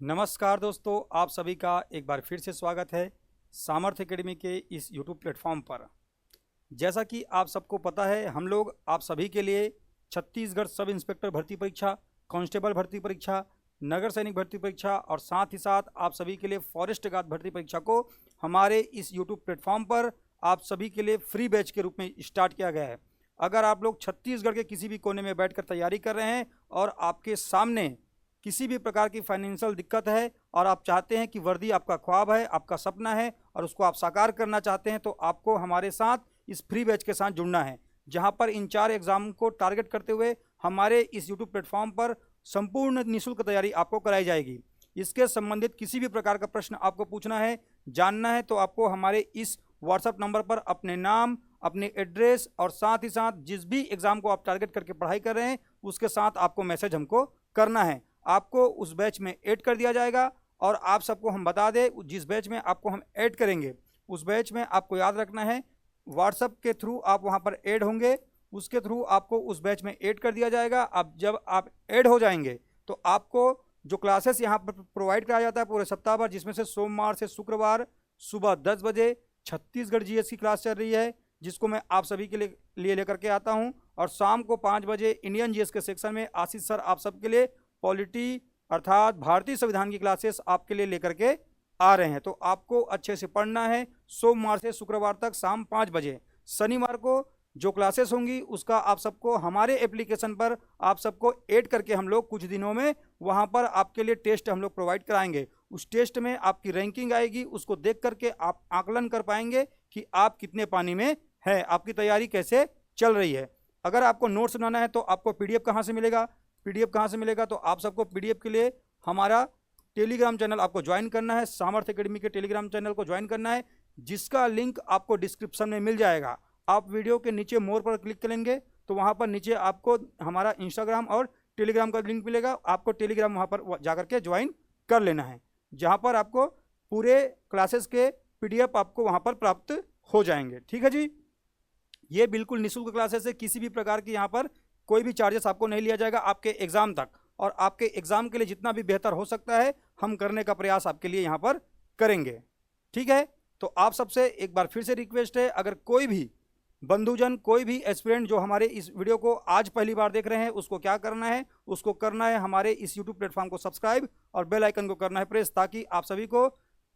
नमस्कार दोस्तों, आप सभी का एक बार फिर से स्वागत है सामर्थ्य एकेडमी के इस यूट्यूब प्लेटफॉर्म पर। जैसा कि आप सबको पता है, हम लोग आप सभी के लिए छत्तीसगढ़ सब इंस्पेक्टर भर्ती परीक्षा, कांस्टेबल भर्ती परीक्षा, नगर सैनिक भर्ती परीक्षा और साथ ही साथ आप सभी के लिए फॉरेस्ट गार्ड भर्ती परीक्षा को हमारे इस यूट्यूब प्लेटफॉर्म पर आप सभी के लिए फ्री बैच के रूप में स्टार्ट किया गया है। अगर आप लोग छत्तीसगढ़ के किसी भी कोने में बैठकर तैयारी कर रहे हैं और आपके सामने किसी भी प्रकार की फाइनेंशियल दिक्कत है और आप चाहते हैं कि वर्दी आपका ख्वाब है, आपका सपना है और उसको आप साकार करना चाहते हैं, तो आपको हमारे साथ इस फ्री बैच के साथ जुड़ना है, जहां पर इन 4 एग्जाम को टारगेट करते हुए हमारे इस यूट्यूब प्लेटफॉर्म पर संपूर्ण निःशुल्क तैयारी आपको कराई जाएगी। इसके संबंधित किसी भी प्रकार का प्रश्न आपको पूछना है, जानना है, तो आपको हमारे इस व्हाट्सएप नंबर पर अपने नाम, अपने एड्रेस और साथ ही साथ जिस भी एग्जाम को आप टारगेट करके पढ़ाई कर रहे हैं उसके साथ आपको मैसेज हमको करना है। आपको उस बैच में ऐड कर दिया जाएगा और आप सबको हम बता दें, जिस बैच में आपको हम ऐड करेंगे उस बैच में आपको याद रखना है, व्हाट्सएप के थ्रू आप वहां पर ऐड होंगे, उसके थ्रू आपको उस बैच में ऐड कर दिया जाएगा। अब जब आप ऐड हो जाएंगे तो आपको जो क्लासेस यहाँ पर प्रोवाइड कराया जाता है पूरे सप्ताह भर, जिसमें से सोमवार से शुक्रवार सुबह 10 बजे छत्तीसगढ़ जीएस की क्लास चल रही है, जिसको मैं आप सभी के लिए लेकर के आता हूँ, और शाम को 5 बजे इंडियन जीएस के सेक्शन में आशीष सर आप सबके लिए पॉलिटी अर्थात भारतीय संविधान की क्लासेस आपके लिए लेकर के आ रहे हैं। तो आपको अच्छे से पढ़ना है। सोमवार से शुक्रवार तक शाम 5 बजे। शनिवार को जो क्लासेस होंगी उसका आप सबको हमारे एप्लीकेशन पर आप सबको ऐड करके हम लोग कुछ दिनों में वहां पर आपके लिए टेस्ट हम लोग प्रोवाइड कराएंगे। उस टेस्ट में आपकी रैंकिंग आएगी, उसको देख करके आप आकलन कर पाएंगे कि आप कितने पानी में है, आपकी तैयारी कैसे चल रही है। अगर आपको नोट्स बनाना है तो आपको पीडीएफ कहाँ से मिलेगा, तो आप सबको पीडीएफ के लिए हमारा टेलीग्राम चैनल आपको ज्वाइन करना है, सामर्थ्य एकेडमी के टेलीग्राम चैनल को ज्वाइन करना है, जिसका लिंक आपको डिस्क्रिप्शन में मिल जाएगा। आप वीडियो के नीचे मोर पर क्लिक करेंगे तो वहां पर नीचे आपको हमारा इंस्टाग्राम और टेलीग्राम का लिंक मिलेगा। आपको टेलीग्राम वहां पर जाकर के ज्वाइन कर लेना है, जहां पर आपको पूरे क्लासेस के पीडीएफ आपको वहां पर प्राप्त हो जाएंगे। ठीक है जी, ये बिल्कुल निःशुल्क क्लासेस है, किसी भी प्रकार की यहाँ पर कोई भी चार्जेस आपको नहीं लिया जाएगा आपके एग्जाम तक, और आपके एग्जाम के लिए जितना भी बेहतर हो सकता है हम करने का प्रयास आपके लिए यहाँ पर करेंगे। ठीक है, तो आप सबसे एक बार फिर से रिक्वेस्ट है, अगर कोई भी बंधुजन, कोई भी एस्पिरेंट जो हमारे इस वीडियो को आज पहली बार देख रहे हैं, उसको क्या करना है, उसको करना है हमारे इस यूट्यूब प्लेटफॉर्म को सब्सक्राइब और बेल आइकन को करना है प्रेस, ताकि आप सभी को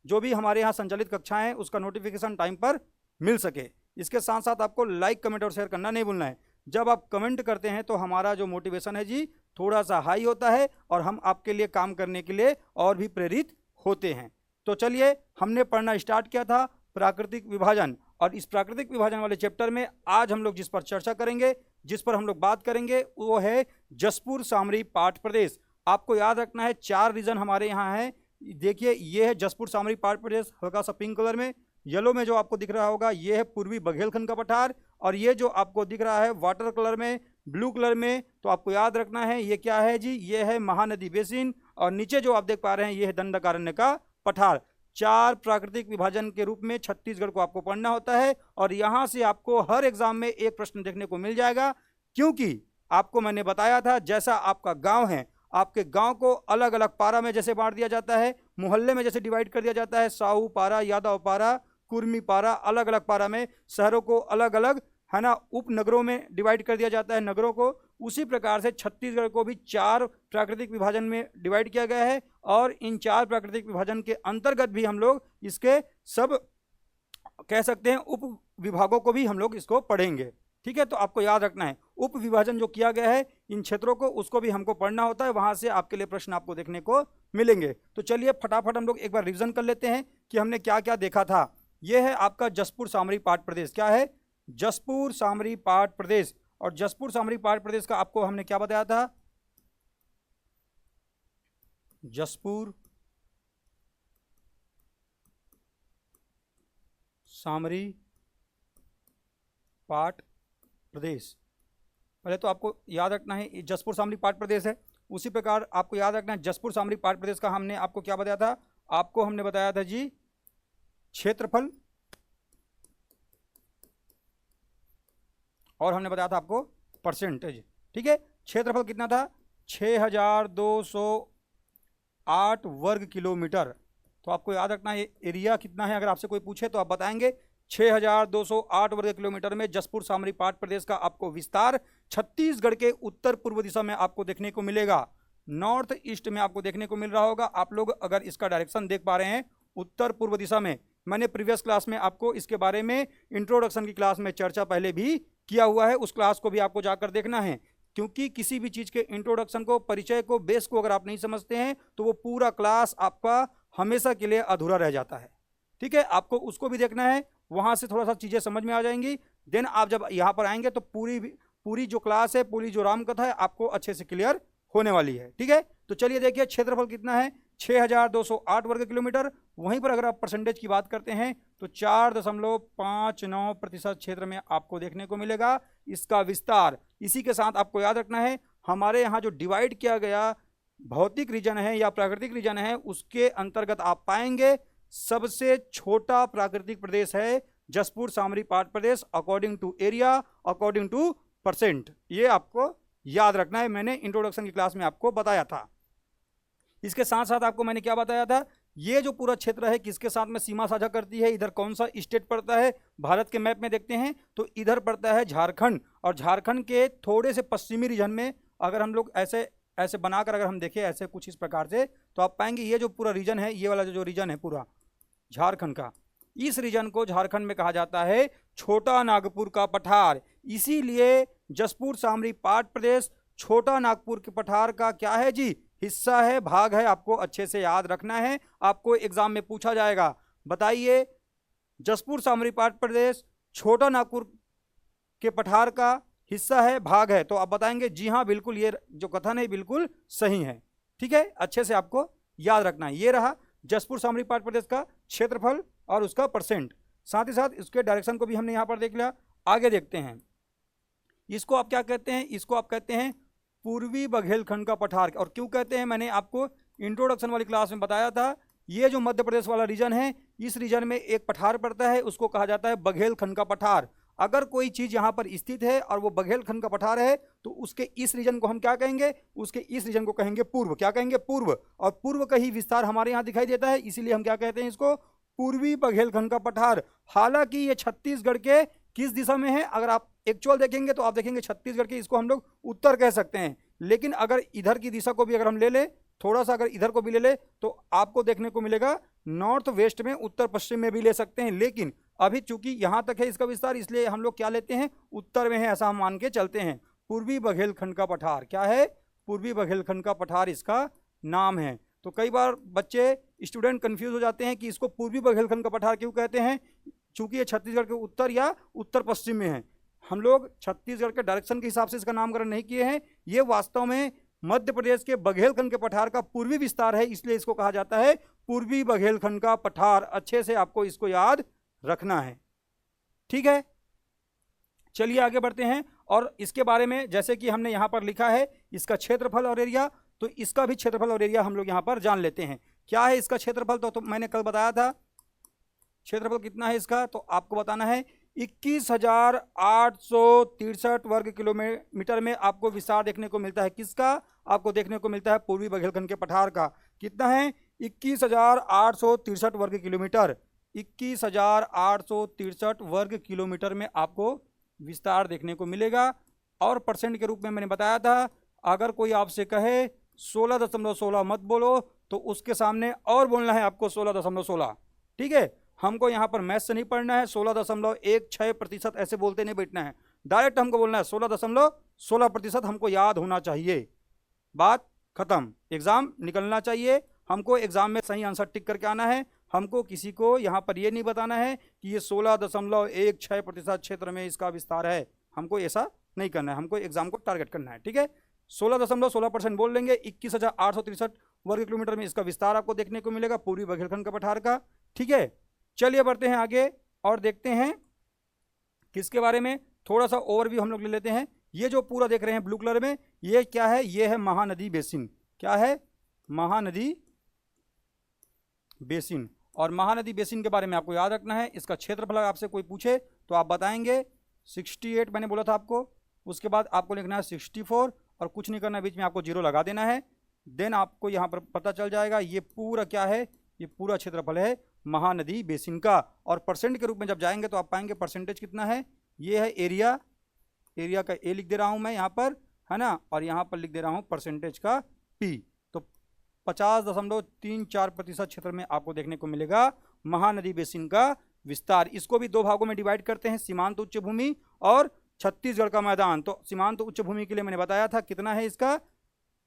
जो भी हमारे यहाँ संचालित कक्षाएं हैं उसका नोटिफिकेशन टाइम पर मिल सके। इसके साथ साथ आपको लाइक, कमेंट और शेयर करना नहीं भूलना है। जब आप कमेंट करते हैं तो हमारा जो मोटिवेशन है जी थोड़ा सा हाई होता है और हम आपके लिए काम करने के लिए और भी प्रेरित होते हैं। तो चलिए, हमने पढ़ना स्टार्ट किया था प्राकृतिक विभाजन, और इस प्राकृतिक विभाजन वाले चैप्टर में आज हम लोग जिस पर चर्चा करेंगे, जिस पर हम लोग बात करेंगे, वो है जसपुर सामरी पाठ प्रदेश। आपको याद रखना है 4 रीजन हमारे यहाँ है। देखिए, ये है जसपुर सामरी पाठ प्रदेश, हल्का सा पिंक कलर में, येलो में जो आपको दिख रहा होगा ये है पूर्वी बघेलखंड का पठार, और ये जो आपको दिख रहा है वाटर कलर में, ब्लू कलर में, तो आपको याद रखना है ये क्या है जी, ये है महानदी बेसिन, और नीचे जो आप देख पा रहे हैं ये है दंडकारण्य का पठार। 4 प्राकृतिक विभाजन के रूप में छत्तीसगढ़ को आपको पढ़ना होता है, और यहां से आपको हर एग्जाम में एक प्रश्न देखने को मिल जाएगा, क्योंकि आपको मैंने बताया था जैसा आपका गांव है, आपके गांव को अलग अलग पारा में जैसे बांट दिया जाता है, मोहल्ले में जैसे डिवाइड कर दिया जाता है, साहू पारा, यादव पारा, कुर्मी पारा, अलग अलग पारा में शहरों को अलग अलग है ना उपनगरों में डिवाइड कर दिया जाता है नगरों को, उसी प्रकार से छत्तीसगढ़ को भी 4 प्राकृतिक विभाजन में डिवाइड किया गया है, और इन 4 प्राकृतिक विभाजन के अंतर्गत भी हम लोग इसके सब कह सकते हैं उप विभागों को भी हम लोग इसको पढ़ेंगे। ठीक है, तो आपको याद रखना है उप विभाजन जो किया गया है इन क्षेत्रों को, उसको भी हमको पढ़ना होता है, वहां से आपके लिए प्रश्न आपको देखने को मिलेंगे। तो चलिए फटाफट हम लोग एक बार रिवीजन कर लेते हैं कि हमने क्या क्या देखा था। यह है आपका जसपुर सामरी पाठ प्रदेश। क्या है? जसपुर सामरी पाठ प्रदेश। और जसपुर सामरी पाठ प्रदेश का आपको हमने क्या बताया था? जसपुर सामरी पाठ प्रदेश, पहले तो आपको याद रखना है जसपुर सामरी पाठ प्रदेश है। उसी प्रकार आपको याद रखना है जसपुर सामरी पाठ प्रदेश का हमने आपको क्या बताया था? आपको हमने बताया था जी क्षेत्रफल, और हमने बताया था आपको परसेंटेज। ठीक है, क्षेत्रफल कितना था? 6200 8 वर्ग किलोमीटर। तो आपको याद रखना है एरिया कितना है, अगर आपसे कोई पूछे तो आप बताएंगे 6208 वर्ग किलोमीटर में जसपुर सामरी पाट प्रदेश का आपको विस्तार छत्तीसगढ़ के उत्तर पूर्व दिशा में आपको देखने को मिलेगा, नॉर्थ ईस्ट में आपको देखने को मिल रहा होगा। आप लोग अगर इसका डायरेक्शन देख पा रहे हैं उत्तर पूर्व दिशा में, मैंने प्रीवियस क्लास में आपको इसके बारे में इंट्रोडक्शन की क्लास में चर्चा पहले भी किया हुआ है, उस क्लास को भी आपको जाकर देखना है, क्योंकि किसी भी चीज़ के इंट्रोडक्शन को, परिचय को, बेस को अगर आप नहीं समझते हैं तो वो पूरा क्लास आपका हमेशा के लिए अधूरा रह जाता है। ठीक है, आपको उसको भी देखना है, वहाँ से थोड़ा सा चीज़ें समझ में आ जाएंगी। देन आप जब यहाँ पर आएंगे तो पूरी जो क्लास है, पूरी जो रामकथा है आपको अच्छे से क्लियर होने वाली है। ठीक है, तो चलिए देखिए क्षेत्रफल कितना है, 6208 वर्ग किलोमीटर। वहीं पर अगर आप परसेंटेज की बात करते हैं तो 4.59% क्षेत्र में आपको देखने को मिलेगा इसका विस्तार। इसी के साथ आपको याद रखना है हमारे यहाँ जो डिवाइड किया गया भौतिक रीजन है या प्राकृतिक रीजन है, उसके अंतर्गत आप पाएंगे सबसे छोटा प्राकृतिक प्रदेश है जसपुर सामरी पाट प्रदेश, according to area, according to percent. ये आपको याद रखना है, मैंने इंट्रोडक्शन की क्लास में आपको बताया था। इसके साथ साथ आपको मैंने क्या बताया था, ये जो पूरा क्षेत्र है किसके साथ में सीमा साझा करती है, इधर कौन सा स्टेट पड़ता है, भारत के मैप में देखते हैं तो इधर पड़ता है झारखंड, और झारखंड के थोड़े से पश्चिमी रीजन में अगर हम लोग ऐसे ऐसे बनाकर अगर हम देखें ऐसे कुछ इस प्रकार से, तो आप पाएंगे ये जो पूरा रीजन है, ये वाला जो रीजन है पूरा झारखंड का, इस रीजन को झारखंड में कहा जाता है छोटा नागपुर का पठार। इसीलिए जसपुर सामरी पाट प्रदेश छोटा नागपुर के पठार का क्या है जी, हिस्सा है, भाग है। आपको अच्छे से याद रखना है, आपको एग्जाम में पूछा जाएगा, बताइए जसपुर सामरी पाट प्रदेश छोटा नागपुर के पठार का हिस्सा है, भाग है, तो आप बताएंगे जी हाँ बिल्कुल, ये जो कथन है बिल्कुल सही है। ठीक है, अच्छे से आपको याद रखना है। ये रहा जसपुर सामरी पाट प्रदेश का क्षेत्रफल और उसका परसेंट, साथ ही साथ इसके डायरेक्शन को भी हमने यहाँ पर देख लिया। आगे देखते हैं, इसको आप क्या कहते हैं, इसको आप कहते हैं पूर्वी बघेलखंड का पठार। और क्यों कहते हैं, मैंने आपको इंट्रोडक्शन वाली क्लास में बताया था, ये जो मध्य प्रदेश वाला रीजन है, इस रीजन में एक पठार पड़ता है, उसको कहा जाता है बघेलखंड का पठार। अगर कोई चीज़ यहाँ पर स्थित है और वो बघेलखंड का पठार है तो उसके इस रीजन को हम क्या कहेंगे, उसके इस रीजन को कहेंगे पूर्व। क्या कहेंगे, पूर्व। और पूर्व का ही विस्तार हमारे यहाँ दिखाई देता है, इसीलिए हम क्या कहते हैं इसको, पूर्वी बघेलखंड का पठार। हालांकि ये छत्तीसगढ़ के किस दिशा में है, अगर आप एक्चुअल देखेंगे तो आप देखेंगे छत्तीसगढ़ के, इसको हम लोग उत्तर कह सकते हैं, लेकिन अगर इधर की दिशा को भी अगर हम ले लें, थोड़ा सा अगर इधर को भी ले ले तो आपको देखने को मिलेगा नॉर्थ वेस्ट में, उत्तर पश्चिम में भी ले सकते हैं, लेकिन अभी चूंकि यहाँ तक है इसका विस्तार, इसलिए हम लोग क्या लेते हैं, उत्तर में है, ऐसा हम मान के चलते हैं। पूर्वी बघेलखंड का पठार क्या है, पूर्वी बघेलखंड का पठार इसका नाम है। तो कई बार बच्चे स्टूडेंट कंफ्यूज हो जाते हैं कि इसको पूर्वी बघेलखंड का पठार क्यों कहते हैं, चूंकि ये छत्तीसगढ़ के उत्तर या उत्तर पश्चिम में है। हम लोग छत्तीसगढ़ के डायरेक्शन के हिसाब से इसका नामकरण नहीं किए हैं, ये वास्तव में मध्य प्रदेश के बघेलखंड के पठार का पूर्वी विस्तार है, इसलिए इसको कहा जाता है पूर्वी बघेलखंड का पठार। अच्छे से आपको इसको याद रखना है। ठीक है, चलिए आगे बढ़ते हैं और इसके बारे में, जैसे कि हमने यहाँ पर लिखा है इसका क्षेत्रफल और एरिया, तो इसका भी क्षेत्रफल और एरिया हम लोग यहाँ पर जान लेते हैं। क्या है इसका क्षेत्रफल, तो मैंने कल बताया था क्षेत्रफल कितना है इसका, तो आपको बताना है 21,863 वर्ग किलोमीटर में आपको विस्तार देखने को मिलता है। किसका, आपको देखने को मिलता है पूर्वी बघेलखंड के पठार का। कितना है, 21,863 वर्ग किलोमीटर। 21,863 वर्ग किलोमीटर में आपको विस्तार देखने को मिलेगा। और परसेंट के रूप में मैंने बताया था, अगर कोई आपसे कहे 16.16 मत बोलो तो उसके सामने और बोलना है आपको 16.16। ठीक है, हमको यहाँ पर मैथ से नहीं पढ़ना है, 16.16% ऐसे बोलते नहीं बैठना है, डायरेक्ट हमको बोलना है 16.16% हमको याद होना चाहिए। बात खत्म, एग्जाम निकलना चाहिए, हमको एग्जाम में सही आंसर टिक करके आना है। हमको किसी को यहाँ पर ये नहीं बताना है कि ये 16.16% क्षेत्र में इसका विस्तार है, हमको ऐसा नहीं करना है, हमको एग्जाम को टारगेट करना है। ठीक है, 16.16% बोल लेंगे, 21,863 वर्ग किलोमीटर में इसका विस्तार आपको देखने को मिलेगा पूर्वी बघेलखंड का पठार का। ठीक है, चलिए बढ़ते हैं आगे और देखते हैं किसके बारे में, थोड़ा सा ओवरव्यू हम लोग ले लेते हैं। ये जो पूरा देख रहे हैं ब्लू कलर में, ये क्या है, ये है महानदी बेसिन। क्या है, महानदी बेसिन। और महानदी बेसिन के बारे में आपको याद रखना है, इसका क्षेत्रफल आपसे कोई पूछे तो आप बताएंगे 68 मैंने बोला था आपको, उसके बाद आपको लिखना है 64 और कुछ नहीं करना, बीच में आपको जीरो लगा देना है। देन आपको यहाँ पर पता चल जाएगा ये पूरा क्या है, ये पूरा क्षेत्रफल है महानदी बेसिन का। और परसेंट के रूप में जब जाएंगे तो आप पाएंगे परसेंटेज कितना है, ये है एरिया, एरिया का ए लिख दे रहा हूँ मैं यहाँ पर, है ना, और यहाँ पर लिख दे रहा हूँ परसेंटेज का पी। तो 50.34% क्षेत्र में आपको देखने को मिलेगा महानदी बेसिन का विस्तार। इसको भी दो भागों में डिवाइड करते हैं, सीमांत उच्च भूमि और छत्तीसगढ़ का मैदान। तो सीमांत उच्च भूमि के लिए मैंने बताया था कितना है इसका,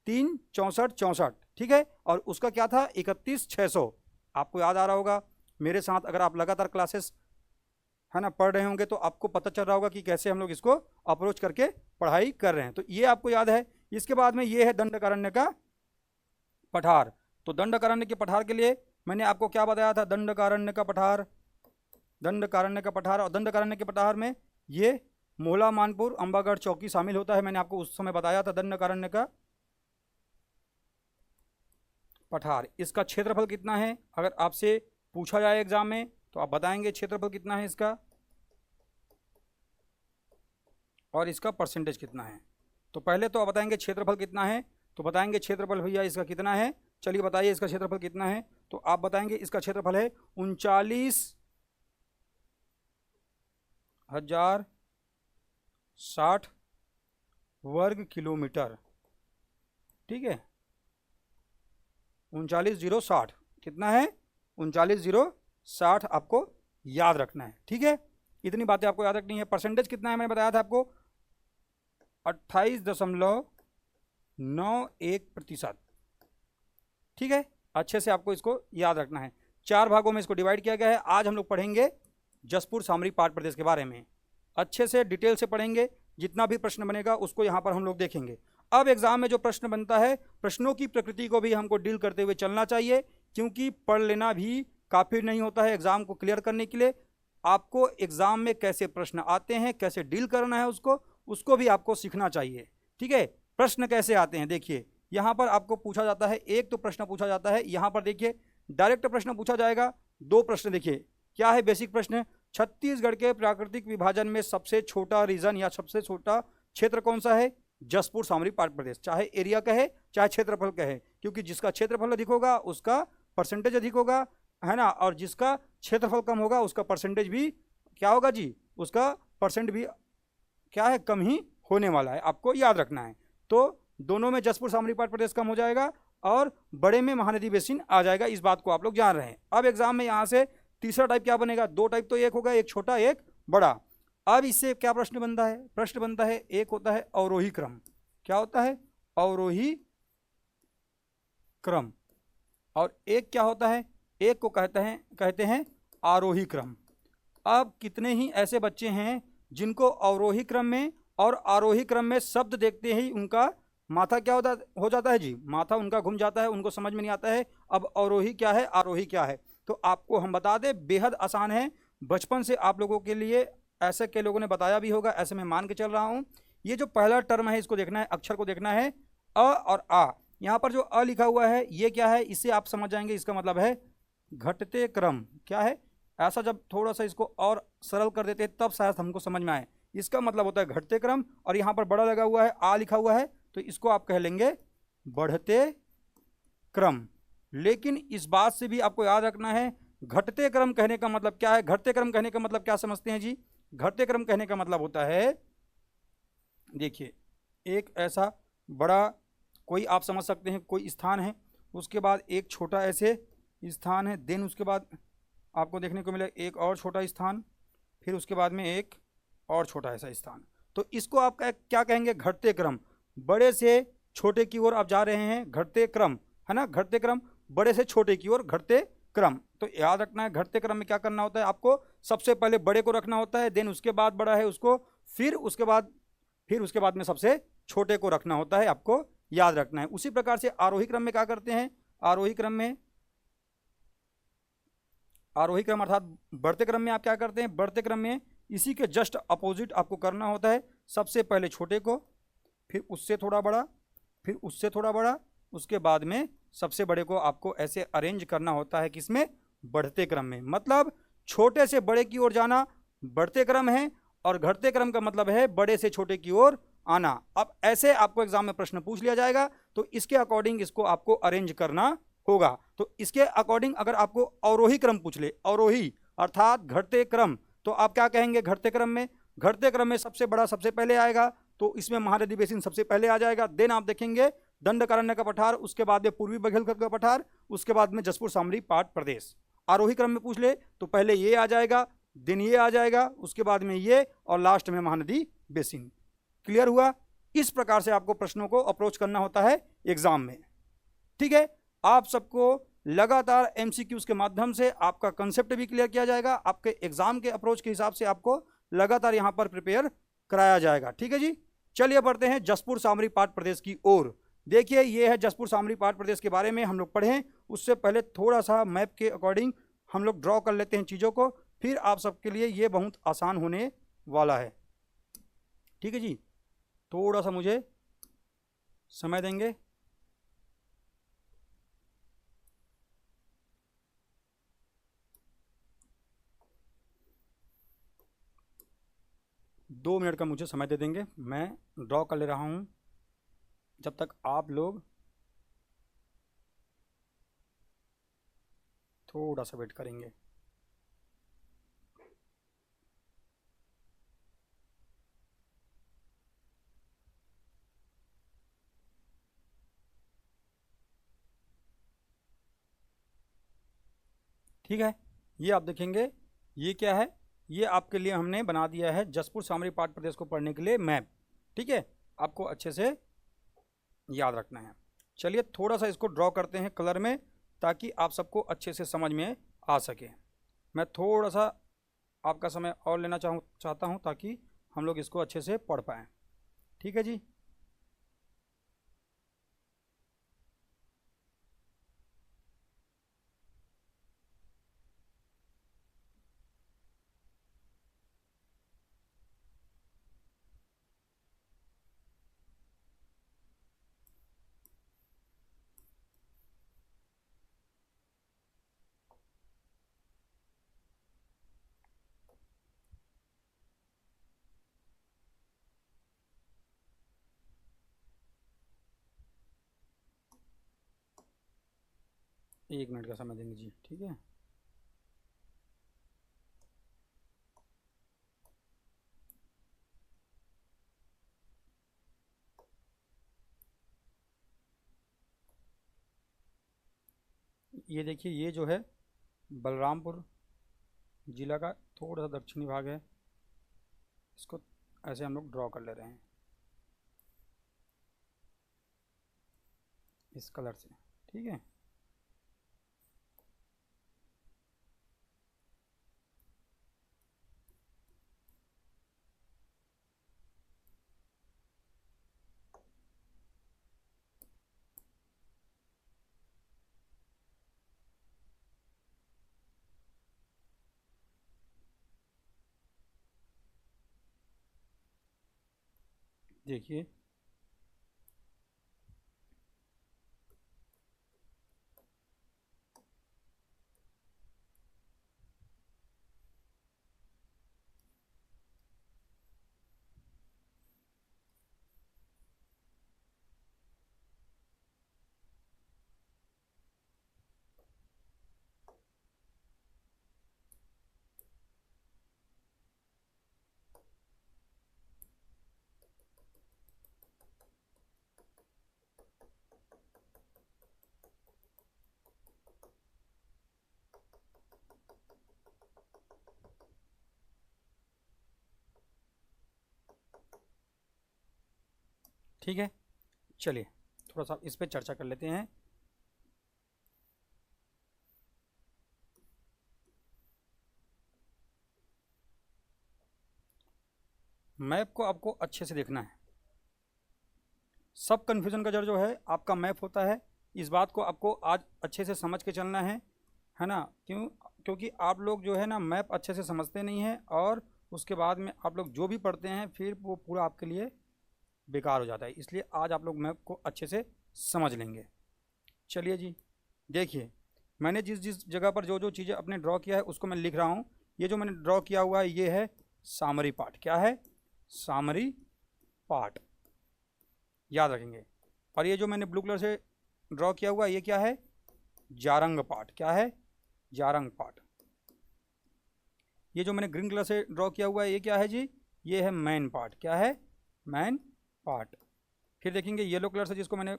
36464, ठीक है, और उसका क्या था 31600। आपको याद आ रहा होगा, मेरे साथ अगर आप लगातार क्लासेस है ना पढ़ रहे होंगे तो आपको पता चल रहा होगा कि कैसे हम लोग इसको अप्रोच करके पढ़ाई कर रहे हैं। तो ये आपको याद है। इसके बाद में ये है दंडकारण्य का पठार। तो दंडकारण्य के पठार के लिए मैंने आपको क्या बताया था, दंडकारण्य का पठार, दंडकारण्य का पठार। और दंडकारण्य के पठार में ये मोहला, मानपुर, अंबागढ़ चौकी शामिल होता है। मैंने आपको उस समय बताया था दंडकारण्य का पठार। इसका क्षेत्रफल कितना है, अगर आपसे पूछा जाए एग्जाम में तो आप बताएंगे क्षेत्रफल कितना है इसका और इसका परसेंटेज कितना है। तो पहले तो आप बताएंगे क्षेत्रफल कितना है, तो बताएंगे क्षेत्रफल भैया इसका कितना है, चलिए बताइए इसका क्षेत्रफल कितना है। तो आप बताएंगे इसका क्षेत्रफल है 39,060 वर्ग किलोमीटर, ठीक है, 39,060 कितना है, 39,060 आपको याद रखना है, ठीक है। इतनी बातें आपको याद रखनी है। परसेंटेज कितना है मैंने बताया था आपको 28.91%, ठीक है। अच्छे से आपको इसको याद रखना है। 4 भागों में इसको डिवाइड किया गया है। आज हम लोग पढ़ेंगे जसपुर सामरी पाट प्रदेश के बारे में, अच्छे से डिटेल से पढ़ेंगे। जितना भी प्रश्न बनेगा उसको यहाँ पर हम लोग देखेंगे। अब एग्जाम में जो प्रश्न बनता है, प्रश्नों की प्रकृति को भी हमको डील करते हुए चलना चाहिए, क्योंकि पढ़ लेना भी काफ़ी नहीं होता है एग्जाम को क्लियर करने के लिए। आपको एग्जाम में कैसे प्रश्न आते हैं, कैसे डील करना है उसको भी आपको सीखना चाहिए, ठीक है। प्रश्न कैसे आते हैं, देखिए यहाँ पर आपको पूछा जाता है, एक तो प्रश्न पूछा जाता है यहाँ पर, देखिए डायरेक्ट प्रश्न पूछा जाएगा। 2 प्रश्न देखिए क्या है, बेसिक प्रश्न, छत्तीसगढ़ के प्राकृतिक विभाजन में सबसे छोटा रीजन या सबसे छोटा क्षेत्र कौन सा है, जसपुर सामरी पाट प्रदेश। चाहे एरिया कहे चाहे क्षेत्रफल कहे, क्योंकि जिसका क्षेत्रफल अधिक होगा उसका परसेंटेज अधिक होगा, है ना, और जिसका क्षेत्रफल कम होगा उसका परसेंटेज भी क्या होगा जी, उसका परसेंट भी क्या है, कम ही होने वाला है, आपको याद रखना है। तो दोनों में जसपुर सामरी पाट प्रदेश कम हो जाएगा और बड़े में महानदी बेसिन आ जाएगा, इस बात को आप लोग जान रहे हैं। अब एग्जाम में यहाँ से तीसरा टाइप क्या बनेगा, 2 टाइप तो एक होगा, एक छोटा एक बड़ा। अब इससे क्या प्रश्न बनता है, प्रश्न बनता है, एक होता है अवरोही क्रम, क्या होता है, अवरोही क्रम, और एक क्या होता है, एक को कहते हैं आरोही क्रम। अब कितने ही ऐसे बच्चे हैं जिनको अवरोही क्रम में और आरोही क्रम में शब्द देखते ही उनका माथा क्या हो जाता है जी, माथा उनका घूम जाता है, उनको समझ में नहीं आता है अब अवरोही क्या है, आरोही क्या है। तो आपको हम बता दें, बेहद आसान है, बचपन से आप लोगों के लिए ऐसे कई लोगों ने बताया भी होगा, ऐसे मैं मान के चल रहा हूँ। ये जो पहला टर्म है इसको देखना है, अक्षर को देखना है, अ और आ। यहाँ पर जो अ लिखा हुआ है ये क्या है, इससे आप समझ जाएंगे इसका मतलब है घटते क्रम। क्या है, ऐसा जब थोड़ा सा इसको और सरल कर देते हैं तब शायद हमको समझ में आए। इसका मतलब होता है घटते क्रम, और यहाँ पर बड़ा लगा हुआ है, आ लिखा हुआ है, तो इसको आप कह लेंगे बढ़ते क्रम। लेकिन इस बात से भी आपको याद रखना है, घटते क्रम कहने का मतलब क्या है, घटते क्रम कहने का मतलब क्या समझते हैं जी, घटते क्रम कहने का मतलब होता है, देखिए एक ऐसा बड़ा कोई आप समझ सकते हैं कोई स्थान है, उसके बाद एक छोटा ऐसे स्थान है, देन उसके बाद आपको देखने को मिले एक और छोटा स्थान, फिर उसके बाद में एक और छोटा ऐसा स्थान। तो इसको आप क्या कहेंगे, घटते क्रम। बड़े से छोटे की ओर आप जा रहे हैं, घटते क्रम, है ना, घटते क्रम, बड़े से छोटे की ओर घटते क्रम। तो याद रखना है घटते क्रम में क्या करना होता है, आपको सबसे पहले बड़े को रखना होता है, देन उसके बाद बड़ा है उसको, फिर उसके बाद में सबसे छोटे को रखना होता है, आपको याद रखना है। उसी प्रकार से आरोही क्रम में क्या करते हैं, आरोही क्रम अर्थात बढ़ते क्रम में आप क्या करते हैं, बढ़ते क्रम में इसी के जस्ट अपोजिट आपको करना होता है, सबसे पहले छोटे को, फिर उससे थोड़ा बड़ा, फिर उससे थोड़ा बड़ा, उसके बाद में सबसे बड़े को आपको ऐसे अरेंज करना होता है, किसमें, बढ़ते क्रम में। मतलब छोटे से बड़े की ओर जाना बढ़ते क्रम है, और घटते क्रम का मतलब है बड़े से छोटे की ओर आना। अब ऐसे आपको एग्जाम में प्रश्न पूछ लिया जाएगा, तो इसके अकॉर्डिंग इसको आपको अरेंज करना होगा। तो इसके अकॉर्डिंग अगर आपको अवरोही क्रम पूछ ले, अवरोही अर्थात घटते क्रम, तो आप क्या कहेंगे? घटते क्रम में, घटते क्रम में सबसे बड़ा सबसे पहले आएगा, तो इसमें महानदी बेसिन सबसे पहले आ जाएगा। देन आप देखेंगे दंडकारण्य का पठार, उसके बाद में पूर्वी बघेलखंड का पठार, उसके बाद में जसपुर सामरी पाट प्रदेश। आरोही क्रम में पूछ ले तो पहले ये आ जाएगा, दिन ये आ जाएगा, उसके बाद में ये, और लास्ट में महानदी बेसिन। क्लियर हुआ? इस प्रकार से आपको प्रश्नों को अप्रोच करना होता है एग्जाम में। ठीक है, आप सबको लगातार एमसीक्यूज के माध्यम से आपका कंसेप्ट भी क्लियर किया जाएगा, आपके एग्जाम के अप्रोच के हिसाब से आपको लगातार यहां पर प्रिपेयर कराया जाएगा। ठीक है जी, चलिए बढ़ते हैं जसपुर सामरी पाट प्रदेश की ओर। देखिए ये है जसपुर सामरी पाट प्रदेश के बारे में हम लोग पढ़ें, उससे पहले थोड़ा सा मैप के अकॉर्डिंग हम लोग ड्रॉ कर लेते हैं चीज़ों को, फिर आप सबके लिए ये बहुत आसान होने वाला है। ठीक है जी, थोड़ा सा मुझे समय देंगे। दो मिनट का मुझे समय दे देंगे, मैं ड्रॉ कर ले रहा हूँ जब तक आप लोग थोड़ा सा वेट करेंगे। ठीक है, ये आप देखेंगे, ये क्या है, ये आपके लिए हमने बना दिया है जसपुर सामरी पाट प्रदेश को पढ़ने के लिए मैप। ठीक है, आपको अच्छे से याद रखना है। चलिए थोड़ा सा इसको ड्रॉ करते हैं कलर में, ताकि आप सबको अच्छे से समझ में आ सके। मैं थोड़ा सा आपका समय और लेना चाहता हूँ ताकि हम लोग इसको अच्छे से पढ़ पाएँ। ठीक है जी, एक मिनट का समय देंगे जी। ठीक है, ये देखिए, ये जो है बलरामपुर जिला का थोड़ा सा दक्षिणी भाग है, इसको ऐसे हम लोग ड्रॉ कर ले रहे हैं इस कलर से। ठीक है, देखिए ठीक है, चलिए थोड़ा सा इस पर चर्चा कर लेते हैं। मैप को आपको अच्छे से देखना है, सब कन्फ्यूज़न का जड़ जो है आपका मैप होता है। इस बात को आपको आज अच्छे से समझ के चलना है ना। क्योंकि आप लोग जो है ना मैप अच्छे से समझते नहीं हैं, और उसके बाद में आप लोग जो भी पढ़ते हैं फिर वो पूरा आपके लिए बेकार हो जाता है। इसलिए आज आप लोग मैप को अच्छे से समझ लेंगे। चलिए जी, देखिए मैंने जिस जिस जगह पर जो जो चीज़ें अपने ड्रॉ किया है उसको मैं लिख रहा हूँ। ये जो मैंने ड्रॉ किया हुआ है ये है सामरी पाट। क्या है? सामरी पाट। याद रखेंगे। और ये जो मैंने ब्लू कलर से ड्रॉ किया हुआ ये क्या है, जारंग पार्ट। क्या है, जारंग पार्ट। ये जो मैंने ग्रीन कलर से ड्रॉ किया हुआ है ये क्या है जी, ये है मेन पार्ट। क्या है, मेन पार्ट। फिर देखेंगे येलो कलर से जिसको मैंने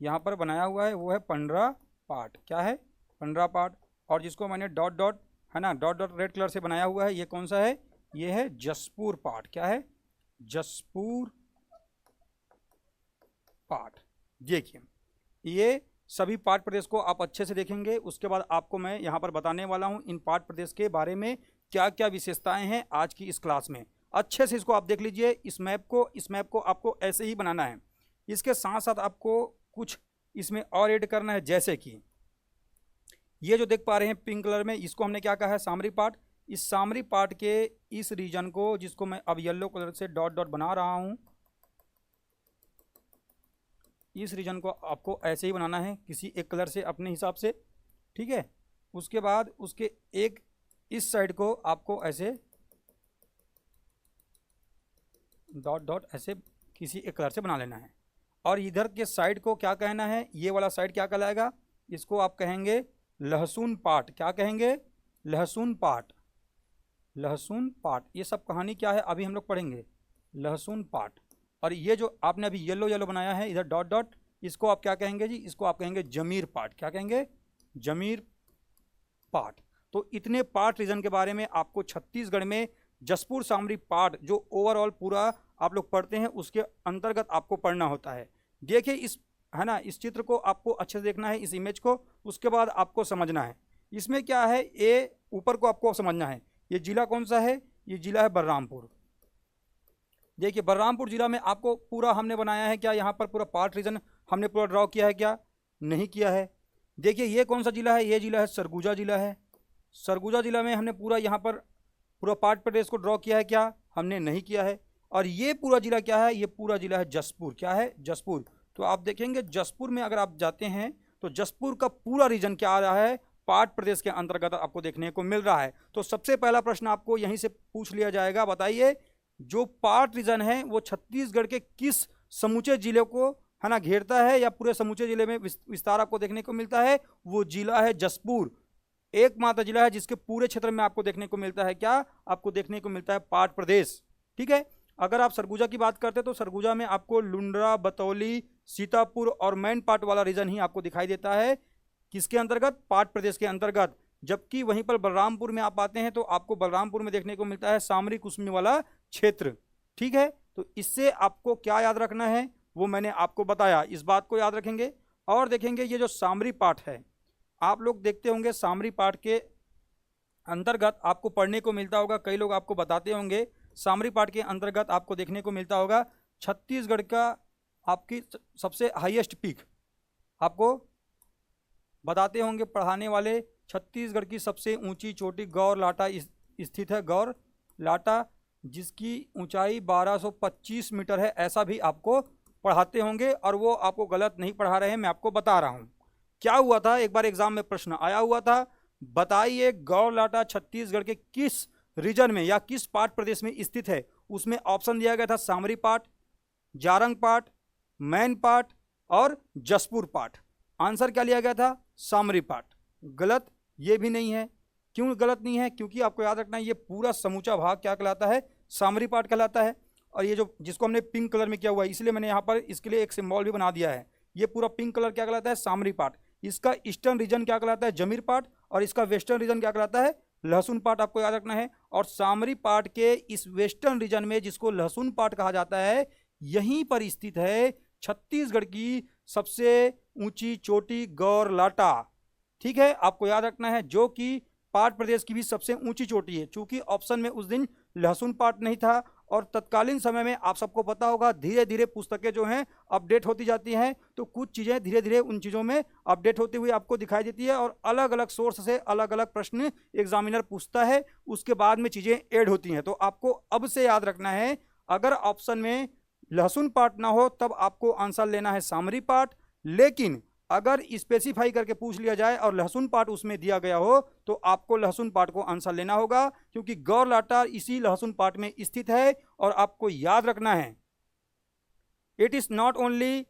यहाँ पर बनाया हुआ है वो है पंडरा पार्ट। क्या है, पंडरा पार्ट। और जिसको मैंने डॉट डॉट है ना, डॉट डॉट रेड कलर से बनाया हुआ है ये कौन सा है, ये है जसपुर पार्ट। क्या है, जसपुर पार्ट। देखिए ये सभी पार्ट प्रदेश को आप अच्छे से देखेंगे, उसके बाद आपको मैं यहाँ पर बताने वाला हूँ इन पार्ट प्रदेश के बारे में क्या क्या विशेषताएं हैं आज की इस क्लास में। अच्छे से इसको आप देख लीजिए। इस मैप को आपको ऐसे ही बनाना है। इसके साथ साथ आपको कुछ इसमें और ऐड करना है, जैसे कि ये जो देख पा रहे हैं पिंक कलर में, इसको हमने क्या कहा है, सामरी पार्ट। इस सामरी पार्ट के इस रीजन को, जिसको मैं अब येलो कलर से डॉट डॉट बना रहा हूँ, इस रीजन को आपको ऐसे ही बनाना है किसी एक कलर से अपने हिसाब से, ठीक है। उसके बाद उसके एक इस साइड को आपको ऐसे डॉट डॉट ऐसे किसी एक कलर से बना लेना है। और इधर के साइड को क्या कहना है, ये वाला साइड क्या कहलाएगा, इसको आप कहेंगे लहसुन पार्ट। क्या कहेंगे, लहसुन पार्ट। लहसुन पार्ट। ये सब कहानी क्या है अभी हम लोग पढ़ेंगे, लहसुन पार्ट। और ये जो आपने अभी येलो येलो बनाया है इधर डॉट डॉट, इसको आप क्या कहेंगे जी, इसको आप कहेंगे जमीर पार्ट। क्या कहेंगे, जमीर पार्ट। तो इतने पार्ट रीजन के बारे में आपको छत्तीसगढ़ में जसपुर सामरी पार्ट जो ओवरऑल पूरा आप लोग पढ़ते हैं उसके अंतर्गत आपको पढ़ना होता है। देखिए इस है ना, इस चित्र को आपको अच्छे से देखना है, इस इमेज को, उसके बाद आपको समझना है इसमें क्या है। ये ऊपर को आपको समझना है, ये जिला कौन सा है, ये जिला है बलरामपुर। देखिए बलरामपुर जिला में आपको पूरा हमने बनाया है क्या, यहाँ पर पूरा पार्ट रीजन हमने पूरा ड्रॉ किया है क्या, नहीं किया है। देखिए ये कौन सा जिला है, ये जिला है सरगुजा जिला है। सरगुजा जिला में हमने पूरा यहाँ पर पूरा पार्ट प्रदेश को ड्रॉ किया है क्या, हमने नहीं किया है। और ये पूरा जिला क्या है, ये पूरा जिला है जसपुर। क्या है, जसपुर। तो आप देखेंगे जसपुर में अगर आप जाते हैं तो जसपुर का पूरा रीजन क्या आ रहा है, पार्ट प्रदेश के अंतर्गत आपको देखने को मिल रहा है। तो सबसे पहला प्रश्न आपको यहीं से पूछ लिया जाएगा, बताइए जो पार्ट रीजन है वो छत्तीसगढ़ के किस समूचे जिले को है ना घेरता है, या पूरे समूचे जिले में विस्तार आपको देखने को मिलता है, वो जिला है जसपुर। एकमात्र जिला है जिसके पूरे क्षेत्र में आपको देखने को मिलता है क्या, आपको देखने को मिलता है पार्ट प्रदेश। ठीक है। अगर आप सरगुजा की बात करते हैं तो सरगुजा में आपको लुंड्रा, बतौली, सीतापुर और मैन पार्ट वाला रीजन ही आपको दिखाई देता है, किसके अंतर्गत, पार्ट प्रदेश के अंतर्गत। जबकि वहीं पर बलरामपुर में आप आते हैं तो आपको बलरामपुर में देखने को मिलता है सामरी कुसमी वाला क्षेत्र। ठीक है। तो इससे आपको क्या याद रखना है वो मैंने आपको बताया, इस बात को याद रखेंगे। और देखेंगे ये जो सामरी पार्ट है, आप लोग देखते होंगे सामरी पार्ट के अंतर्गत आपको पढ़ने को मिलता होगा, कई लोग आपको बताते होंगे, सामरी पार्ट के अंतर्गत आपको देखने को मिलता होगा छत्तीसगढ़ का आपकी सबसे हाईएस्ट पीक, आपको बताते होंगे पढ़ाने वाले, छत्तीसगढ़ की सबसे ऊंची चोटी गौर लाटा स्थित है, गौर लाटा, जिसकी ऊंचाई 1225 मीटर है, ऐसा भी आपको पढ़ाते होंगे। और वो आपको गलत नहीं पढ़ा रहे हैं, मैं आपको बता रहा हूँ। क्या हुआ था, एक बार एग्जाम में प्रश्न आया हुआ था, बताइए गौर लाटा छत्तीसगढ़ के किस रीजन में या किस पार्ट प्रदेश में स्थित है। उसमें ऑप्शन दिया गया था Samri part, Jarang part, Main part और जसपुर पार्ट। आंसर क्या लिया गया था, सामरी पार्ट। गलत ये भी नहीं है। क्यों गलत नहीं है, क्योंकि आपको याद रखना है ये पूरा समूचा भाग क्या कहलाता है, सामरी पार्ट कहलाता है। और ये जो जिसको हमने पिंक कलर में किया हुआ है, इसलिए मैंने यहाँ पर इसके लिए एक सिंबल भी बना दिया है। ये पूरा पिंक कलर क्या कहलाता है, सामरी पार्ट। इसका ईस्टर्न रीजन क्या कहलाता है, जमीर पार्ट, और इसका वेस्टर्न रीजन क्या कहलाता है, लहसुन पार्ट। आपको याद रखना है। और सामरी पार्ट के इस वेस्टर्न रीजन में, जिसको लहसुन पार्ट कहा जाता है, यहीं पर स्थित है छत्तीसगढ़ की सबसे ऊंची चोटी गौर लाटा। ठीक है, आपको याद रखना है, जो कि पार्ट प्रदेश की भी सबसे ऊंची चोटी है। चूंकि ऑप्शन में उस दिन लहसुन पार्ट नहीं था, और तत्कालीन समय में आप सबको पता होगा धीरे धीरे पुस्तकें जो हैं अपडेट होती जाती हैं, तो कुछ चीज़ें धीरे धीरे उन चीज़ों में अपडेट होती हुई आपको दिखाई देती है, और अलग अलग सोर्स से अलग अलग प्रश्न एग्जामिनर पूछता है, उसके बाद में चीज़ें ऐड होती हैं। तो आपको अब से याद रखना है, अगर ऑप्शन में लहसुन पार्ट ना हो तब आपको आंसर लेना है सामरी पार्ट, लेकिन अगर स्पेसिफाई करके पूछ लिया जाए और लहसुन पार्ट उसमें दिया गया हो तो आपको लहसुन पार्ट को आंसर लेना होगा, क्योंकि गौर लाटा इसी लहसुन पार्ट में स्थित है। और आपको याद रखना है, it is not only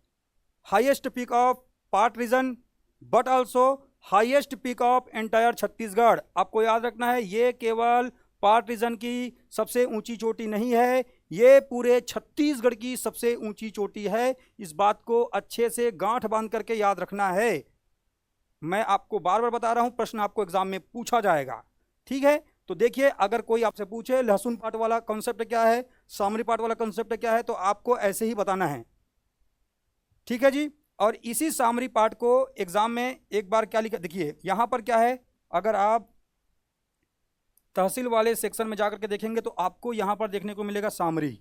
highest peak of part reason but also highest peak of entire Chhattisgarh. आपको याद रखना है, ये केवल पार्ट रीजन की सबसे ऊंची चोटी नहीं है, ये पूरे छत्तीसगढ़ की सबसे ऊंची चोटी है। इस बात को अच्छे से गांठ बांध करके याद रखना है। मैं आपको बार बार बता रहा हूं, प्रश्न आपको एग्जाम में पूछा जाएगा। ठीक है, तो देखिए, अगर कोई आपसे पूछे लहसुन पाट वाला कॉन्सेप्ट क्या है, सामरी पाट वाला कॉन्सेप्ट क्या है, तो आपको ऐसे ही बताना है। ठीक है जी। और इसी सामरी पार्ट को एग्जाम में एक बार क्या लिखा, देखिए यहां पर क्या है, अगर आप तहसील वाले सेक्शन में जाकर के देखेंगे तो आपको यहां पर देखने को मिलेगा सामरी,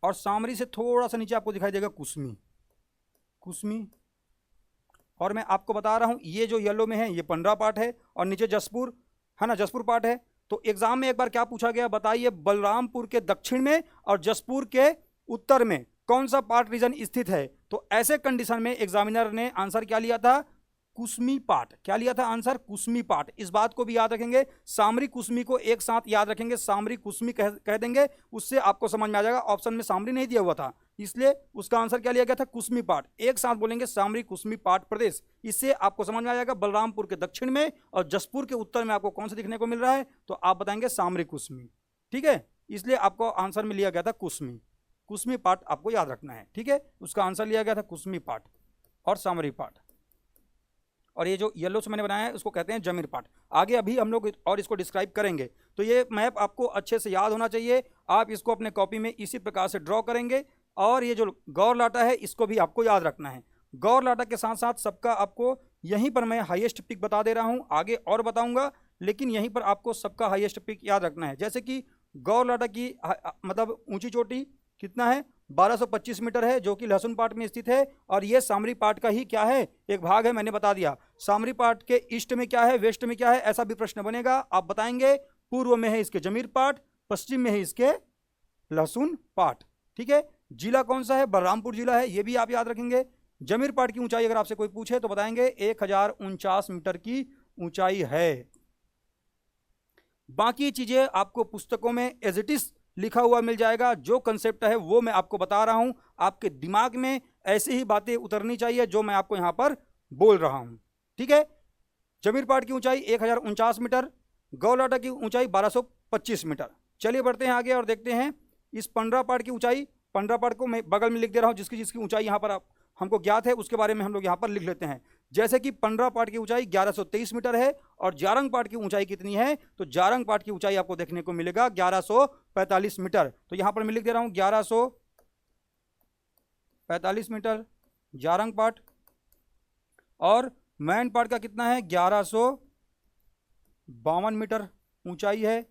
और सामरी से थोड़ा सा नीचे आपको दिखाई देगा कुसमी। कुसमी, और मैं आपको बता रहा हूं ये जो येलो में है ये 15 पार्ट है, और नीचे जसपुर है ना, जसपुर पार्ट है। तो एग्जाम में एक बार क्या पूछा गया, बताइए बलरामपुर के दक्षिण में और जसपुर के उत्तर में कौन सा पार्ट रीजन स्थित है। तो ऐसे कंडीशन में एग्जामिनर ने आंसर क्या लिया था, कुसमी पार्ट। क्या लिया था आंसर, कुसमी पार्ट। इस बात को भी याद रखेंगे, सामरी कुसमी को एक साथ याद रखेंगे, सामरी कुसमी कह देंगे, उससे आपको समझ में आ जाएगा। ऑप्शन में सामरी नहीं दिया हुआ था, इसलिए उसका आंसर क्या लिया गया था, कुसमी पार्ट। एक साथ बोलेंगे सामरी कुसमी पार्ट प्रदेश, इससे आपको समझ में आ जाएगा बलरामपुर के दक्षिण में और जसपुर के उत्तर में आपको कौन सा दिखने को मिल रहा है, तो आप बताएंगे सामरी कुसमी। ठीक है, इसलिए आपको आंसर में लिया गया था कुसमी। कुसमी पार्ट आपको याद रखना है। ठीक है, उसका आंसर लिया गया था कुसमी पार्ट और सामरी पार्ट। और ये जो येलो से मैंने बनाया है उसको कहते हैं जमीर पार्ट। आगे अभी हम लोग और इसको डिस्क्राइब करेंगे। तो ये मैप आपको अच्छे से याद होना चाहिए, आप इसको अपने कॉपी में इसी प्रकार से ड्रॉ करेंगे। और ये जो गौर लाटा है इसको भी आपको याद रखना है। गौर लाटा के साथ साथ सबका आपको यहीं पर मैं हाईएस्ट पिक बता दे रहा हूँ, आगे और बताऊंगा, लेकिन यहीं पर आपको सबका हाईएस्ट पिक याद रखना है। जैसे कि गौर लाटा की मतलब ऊंची चोटी कितना है, 1225 मीटर है, जो कि लहसुन पाट में स्थित है। और ये सामरी पाट का ही क्या है, एक भाग है, मैंने बता दिया। सामरी पाट के ईस्ट में क्या है, वेस्ट में क्या है, ऐसा भी प्रश्न बनेगा, आप बताएंगे। पूर्व में है इसके जमीर पाट, पश्चिम में है इसके लहसुन पाट। ठीक है, जिला कौन सा है, बलरामपुर जिला है, ये भी आप याद रखेंगे। जमीर पाट की ऊंचाई अगर आपसे कोई पूछे तो बताएंगे 1049 मीटर की ऊंचाई है। बाकी चीजें आपको पुस्तकों में एज इट इज लिखा हुआ मिल जाएगा। जो कंसेप्ट है वो मैं आपको बता रहा हूं, आपके दिमाग में ऐसी ही बातें उतरनी चाहिए जो मैं आपको यहां पर बोल रहा हूं। ठीक है, जमीर पाट की ऊंचाई 1049 मीटर, गौलाटा की ऊंचाई 1225 मीटर। चलिए बढ़ते हैं आगे और देखते हैं इस 15 पाट की ऊंचाई। 15 पाट को मैं बगल में लिख दे रहा हूं, जिसकी जिसकी ऊंचाई यहां पर आप हमको ज्ञात है उसके बारे में हम लोग यहाँ पर लिख लेते हैं। जैसे कि 15 पाट की ऊंचाई 1123 मीटर है, और जारंग पाट की ऊंचाई कितनी है, तो जारंग पाट की ऊंचाई आपको देखने को मिलेगा 1145 मीटर। तो यहां पर मैं लिख दे रहा हूं 1145 मीटर जारंग पाट, और मैन पाट का कितना है, 1152 मीटर ऊंचाई है।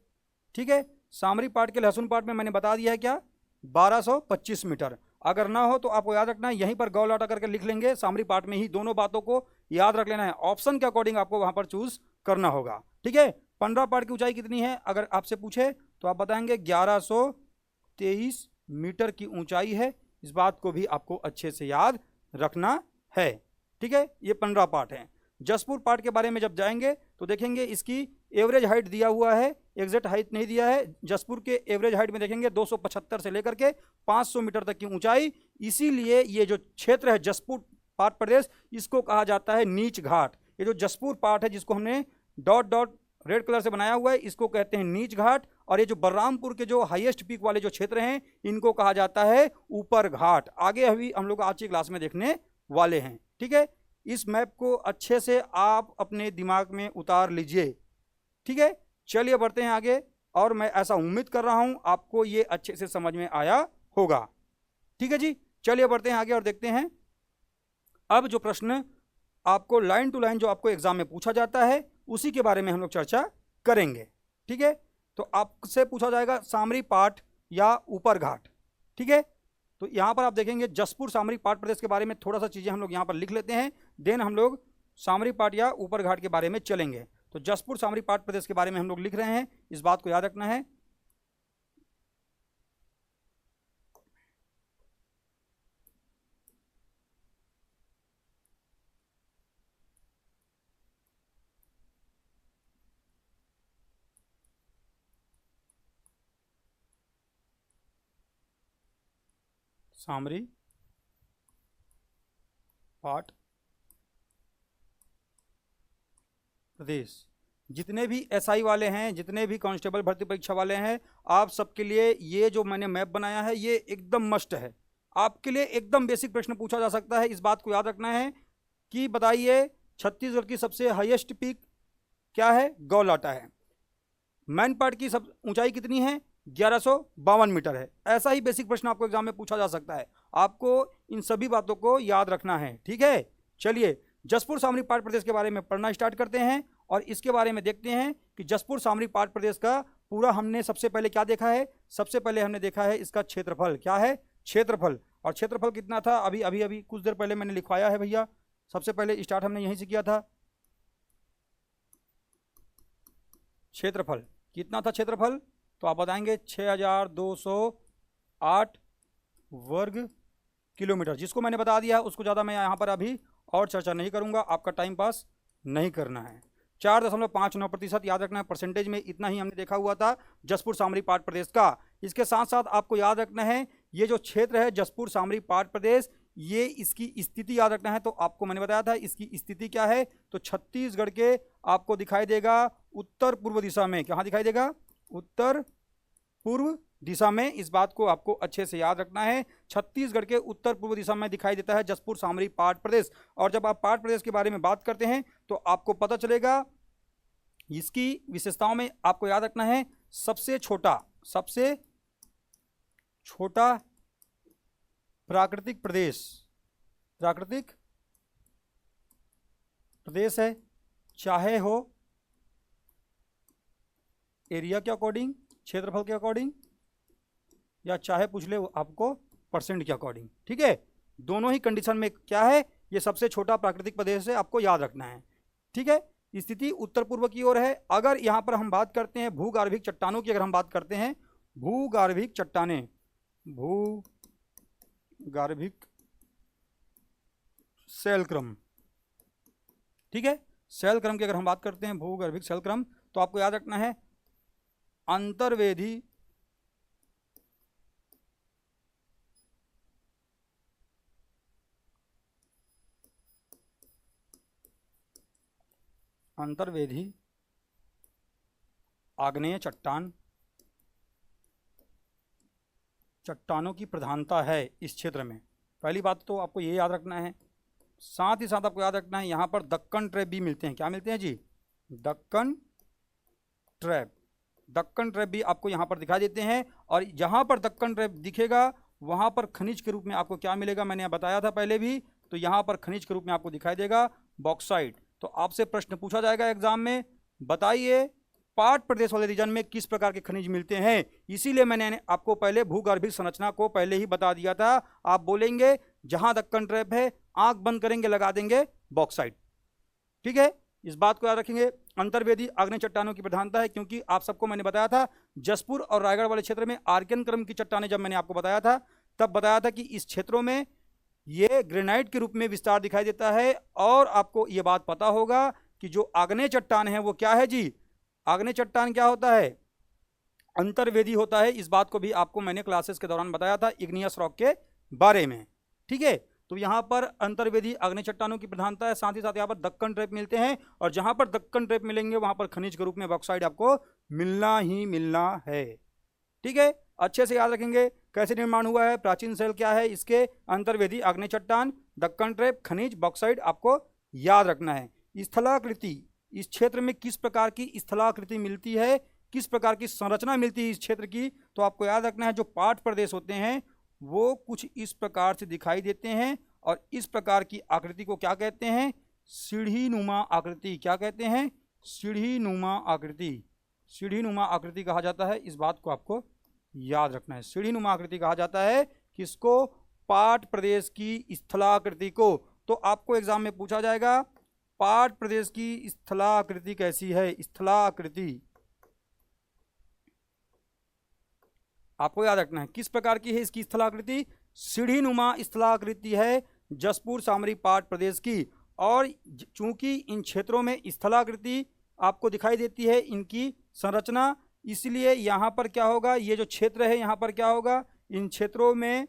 ठीक है, सामरी पाट के लहसुन पाट में मैंने बता दिया है क्या, 1225 मीटर। अगर ना हो तो आपको याद रखना है, यहीं पर गौ लाटा करके लिख लेंगे, सामरी पार्ट में ही दोनों बातों को याद रख लेना है। ऑप्शन के अकॉर्डिंग आपको वहां पर चूज करना होगा। ठीक है, 15 पार्ट की ऊंचाई कितनी है अगर आपसे पूछे तो आप बताएंगे 1123 मीटर की ऊंचाई है। इस बात को भी आपको अच्छे से याद रखना है। ठीक है, ये 15 पार्ट है। जसपुर पार्ट के बारे में जब जाएंगे तो देखेंगे इसकी एवरेज हाइट दिया हुआ है, एग्जैक्ट हाइट नहीं दिया है। जसपुर के एवरेज हाइट में देखेंगे 275 से लेकर के 500 मीटर तक की ऊंचाई। इसीलिए ये जो क्षेत्र है जसपुर पाट प्रदेश, इसको कहा जाता है नीच घाट। ये जो जसपुर पाट है जिसको हमने डॉट डॉट रेड कलर से बनाया हुआ है, इसको कहते हैं नीच घाट। और ये जो बलरामपुर के जो हाईएस्ट पीक वाले जो क्षेत्र हैं इनको कहा जाता है ऊपर घाट। आगे अभी हम लोग आज की क्लास में देखने वाले हैं। ठीक है, इस मैप को अच्छे से आप अपने दिमाग में उतार लीजिए। ठीक है, चलिए बढ़ते हैं आगे, और मैं ऐसा उम्मीद कर रहा हूं आपको ये अच्छे से समझ में आया होगा। ठीक है जी, चलिए बढ़ते हैं आगे और देखते हैं अब जो प्रश्न आपको लाइन टू लाइन जो आपको एग्जाम में पूछा जाता है उसी के बारे में हम लोग चर्चा करेंगे। ठीक है, तो आपसे पूछा जाएगा सामरी पाट या ऊपर घाट। ठीक है, तो यहां पर आप देखेंगे जसपुर सामरी पाट प्रदेश के बारे में थोड़ा सा चीजें हम लोग यहां पर लिख लेते हैं, देन हम लोग सामरी पाट या ऊपर घाट के बारे में चलेंगे। तो जसपुर सामरी पाट प्रदेश के बारे में हम लोग लिख रहे हैं, इस बात को याद रखना है। सामरी पाट प्रदेश। जितने भी एसआई वाले हैं, जितने भी कांस्टेबल भर्ती परीक्षा वाले हैं, आप सबके लिए ये जो मैंने मैप बनाया है ये एकदम मस्ट है। आपके लिए एकदम बेसिक प्रश्न पूछा जा सकता है। इस बात को याद रखना है कि बताइए छत्तीसगढ़ की सबसे हाईएस्ट पीक क्या है? गौलाटा है। मैन पार्ट की सब ऊंचाई कितनी है? 1152 मीटर है। ऐसा ही बेसिक प्रश्न आपको एग्जाम में पूछा जा सकता है। आपको इन सभी बातों को याद रखना है, ठीक है। चलिए जसपुर सामरी पाट प्रदेश के बारे में पढ़ना स्टार्ट करते हैं और इसके बारे में देखते हैं कि जसपुर सामरी पाट प्रदेश का पूरा हमने सबसे पहले क्या देखा है? सबसे पहले हमने देखा है इसका क्षेत्रफल। क्या है? क्षेत्रफल। और क्षेत्रफल कितना था? अभी अभी अभी कुछ देर पहले मैंने लिखवाया है भैया। सबसे पहले स्टार्ट हमने यहीं से किया था। क्षेत्रफल कितना था? क्षेत्रफल तो आप बताएंगे 6208 वर्ग किलोमीटर। जिसको मैंने बता दिया उसको ज़्यादा मैं यहाँ पर अभी और चर्चा नहीं करूँगा, आपका टाइम पास नहीं करना है। 4.59% याद रखना है। परसेंटेज में इतना ही हमने देखा हुआ था जसपुर सामरी पाट प्रदेश का। इसके साथ साथ आपको याद रखना है ये जो क्षेत्र है जसपुर सामरी पाट प्रदेश, ये इसकी स्थिति याद रखना है। तो आपको मैंने बताया था इसकी स्थिति क्या है, तो छत्तीसगढ़ के आपको दिखाई देगा उत्तर पूर्व दिशा में। कहाँ दिखाई देगा? उत्तर पूर्व दिशा में। इस बात को आपको अच्छे से याद रखना है। छत्तीसगढ़ के उत्तर पूर्व दिशा में दिखाई देता है जसपुर सामरी पाट प्रदेश। और जब आप पाट प्रदेश के बारे में बात करते हैं तो आपको पता चलेगा इसकी विशेषताओं में आपको याद रखना है सबसे छोटा प्राकृतिक प्रदेश है, चाहे हो एरिया के अकॉर्डिंग, क्षेत्रफल के अकॉर्डिंग, या चाहे पूछ ले आपको परसेंट के अकॉर्डिंग, ठीक है। दोनों ही कंडीशन में क्या है, ये सबसे छोटा प्राकृतिक प्रदेश है, आपको याद रखना है, ठीक है। स्थिति उत्तर पूर्व की ओर है। अगर यहाँ पर हम बात करते हैं भूगार्भिक चट्टानों की, अगर हम बात करते हैं भूगार्भिक चट्टानें, भूगार्भिक शैलक्रम, ठीक है, शैलक्रम की अगर हम बात करते हैं भूगर्भिक शैलक्रम, तो आपको याद रखना है अंतर्वेदी आग्नेय चट्टानों की प्रधानता है इस क्षेत्र में। पहली बात तो आपको ये याद रखना है। साथ ही साथ आपको याद रखना है यहाँ पर दक्कन ट्रैप भी मिलते हैं। क्या मिलते हैं जी? दक्कन ट्रैप भी आपको यहाँ पर दिखाई देते हैं। और जहाँ पर दक्कन ट्रैप दिखेगा वहाँ पर खनिज के रूप में आपको क्या मिलेगा, मैंने बताया था पहले भी, तो यहाँ पर खनिज के रूप में आपको दिखाई देगा बॉक्साइट। तो आपसे प्रश्न पूछा जाएगा एग्जाम में, बताइए पाट प्रदेश वाले रीजन में किस प्रकार के खनिज मिलते हैं। इसीलिए मैंने आपको पहले भूगर्भिक संरचना को पहले ही बता दिया था। आप बोलेंगे जहां दक्कन ट्रैप है आंख बंद करेंगे लगा देंगे बॉक्साइट, ठीक है। इस बात को याद रखेंगे। अंतर्वेदी आग्नेय चट्टानों की प्रधानता है, क्योंकि आप सबको मैंने बताया था जसपुर और रायगढ़ वाले क्षेत्र में आर्कियन क्रम की चट्टानें जब मैंने आपको बताया था तब बताया था कि इस क्षेत्रों में ये ग्रेनाइट के रूप में विस्तार दिखाई देता है। और आपको ये बात पता होगा कि जो आग्नेय चट्टान है वो क्या है जी? आग्नेय चट्टान क्या होता है? अंतर्वेदी होता है। इस बात को भी आपको मैंने क्लासेस के दौरान बताया था इग्नियस रॉक के बारे में, ठीक है। तो यहाँ पर अंतर्वेदी आग्नेय चट्टानों की प्रधानता है। साथ ही साथ यहाँ पर दक्कन ट्रैप मिलते हैं, और जहाँ पर दक्कन ट्रैप मिलेंगे वहाँ पर खनिज के रूप में बॉक्साइट आपको मिलना ही मिलना है, ठीक है। अच्छे से याद रखेंगे कैसे निर्माण हुआ है, प्राचीन शैल क्या है इसके, अंतर्वेदी आग्नेय चट्टान, दक्कन ट्रैप, खनिज, बॉक्साइट आपको याद रखना है। स्थलाकृति, इस क्षेत्र में किस प्रकार की स्थलाकृति मिलती है, किस प्रकार की संरचना मिलती है इस क्षेत्र की, तो आपको याद रखना है जो पाट प्रदेश होते हैं वो कुछ इस प्रकार से दिखाई देते हैं। और इस प्रकार की आकृति को क्या कहते हैं? सीढ़ी नुमा आकृति। क्या कहते हैं? सीढ़ी नुमा आकृति। सीढ़ी नुमा आकृति कहा जाता है। इस बात को आपको याद रखना है। सीढ़ी नुमा आकृति कहा जाता है किसको? पाट प्रदेश की स्थलाकृति को। तो आपको एग्जाम में पूछा जाएगा पाट प्रदेश की स्थलाकृति कैसी है। स्थलाकृति आपको याद रखना है किस प्रकार की है इसकी स्थलाकृति। सीढ़ी नुमा स्थलाकृति है जसपुर सामरी पाट प्रदेश की। और चूंकि इन क्षेत्रों में स्थलाकृति आपको दिखाई देती है इनकी संरचना, इसलिए यहाँ पर क्या होगा, ये जो क्षेत्र है यहाँ पर क्या होगा, इन क्षेत्रों में